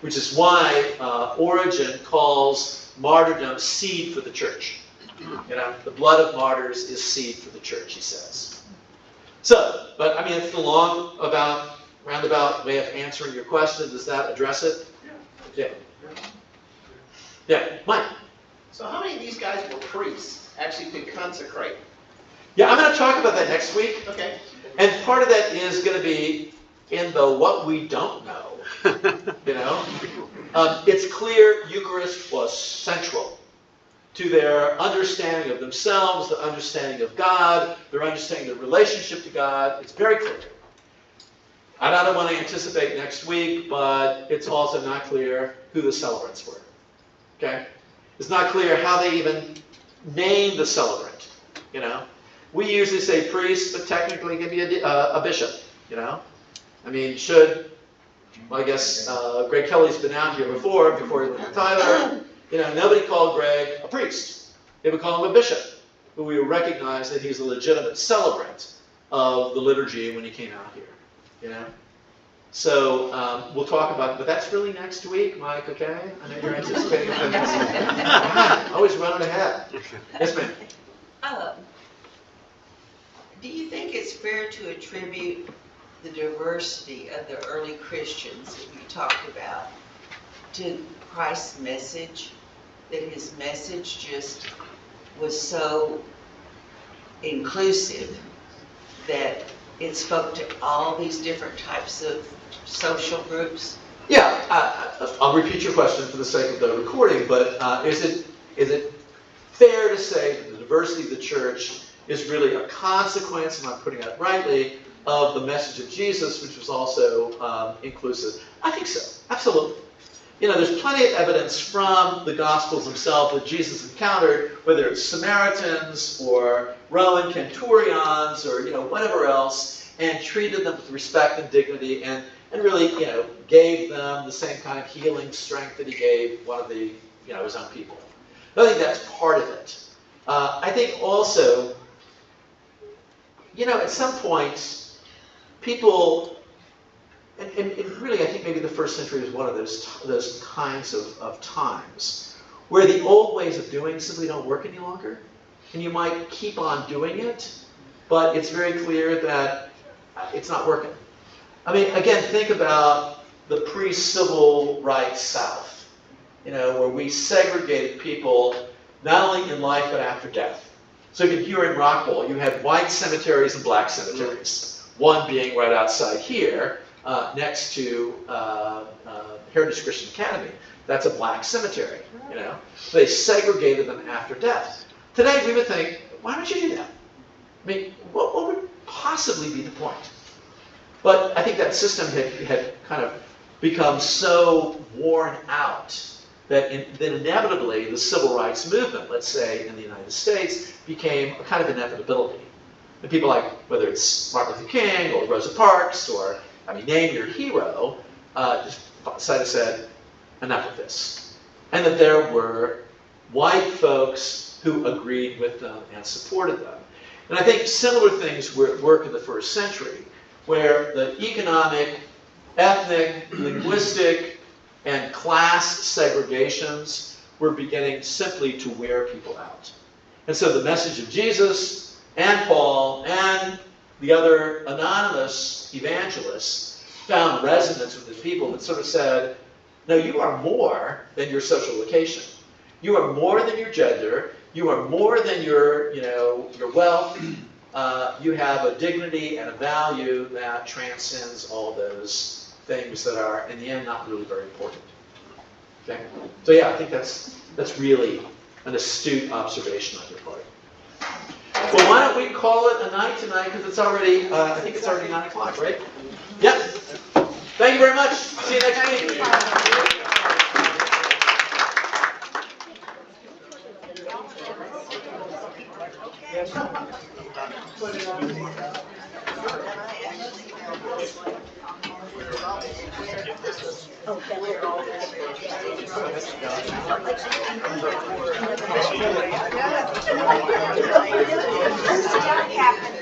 Which is why Origen calls martyrdom seed for the church. The blood of martyrs is seed for the church, he says. So, but I mean, it's the roundabout way of answering your question. Does that address it? Yeah. Yeah, Mike. So how many of these guys were priests, actually could consecrate? Yeah, I'm going to talk about that next week. Okay. And part of that is going to be in the what we don't know. It's clear Eucharist was central to their understanding of themselves, their understanding of God, their understanding of their relationship to God. It's very clear. I don't want to anticipate next week, but it's also not clear who the celebrants were. Okay? It's not clear how they even named the celebrant. We usually say priest, but technically it can be a bishop. I mean, I guess Greg Kelly's been out here before he went to Tyler. Nobody called Greg a priest. They would call him a bishop, but we would recognize that he's a legitimate celebrant of the liturgy when he came out here. So we'll talk about it, but that's really next week, Mike, okay? I know you're anticipating that next week. Always running ahead. Yes, ma'am. Do you think it's fair to attribute the diversity of the early Christians that you talked about to Christ's message? That his message just was so inclusive that it spoke to all these different types of social groups? Yeah, I'll repeat your question for the sake of the recording, but is it fair to say that the diversity of the church is really a consequence, and I'm putting that rightly, of the message of Jesus, which was also inclusive? I think so, absolutely. There's plenty of evidence from the Gospels themselves that Jesus encountered, whether it's Samaritans or Roman centurions or whatever else, and treated them with respect and dignity, and really gave them the same kind of healing strength that he gave one of the his own people. I think that's part of it. I think also, at some point, people. And really, I think maybe the first century was one of those kinds of times where the old ways of doing simply don't work any longer. And you might keep on doing it, but it's very clear that it's not working. I mean, again, think about the pre-civil rights South, where we segregated people not only in life but after death. So here in Rockville, you had white cemeteries and black cemeteries, one being right outside here, next to Heritage Christian Academy. That's a black cemetery, They segregated them after death. Today we would think, why would you do that? I mean, what would possibly be the point? But I think that system had kind of become so worn out that inevitably the civil rights movement, let's say in the United States, became a kind of inevitability. And people like, whether it's Martin Luther King or Rosa Parks or name your hero, just said, enough of this. And that there were white folks who agreed with them and supported them. And I think similar things were at work in the first century, where the economic ethnic, linguistic, and class segregations were beginning simply to wear people out. And so the message of Jesus and Paul and the other anonymous evangelists found resonance with the people that sort of said, no, you are more than your social location. You are more than your gender. You are more than your wealth. You have a dignity and a value that transcends all those things that are, in the end, not really very important. Okay? So yeah, I think that's really an astute observation on your part. Well, why don't we call it a night tonight, because it's already, I think it's already 9 o'clock, right? Yep. Thank you very much. See you next week. Happened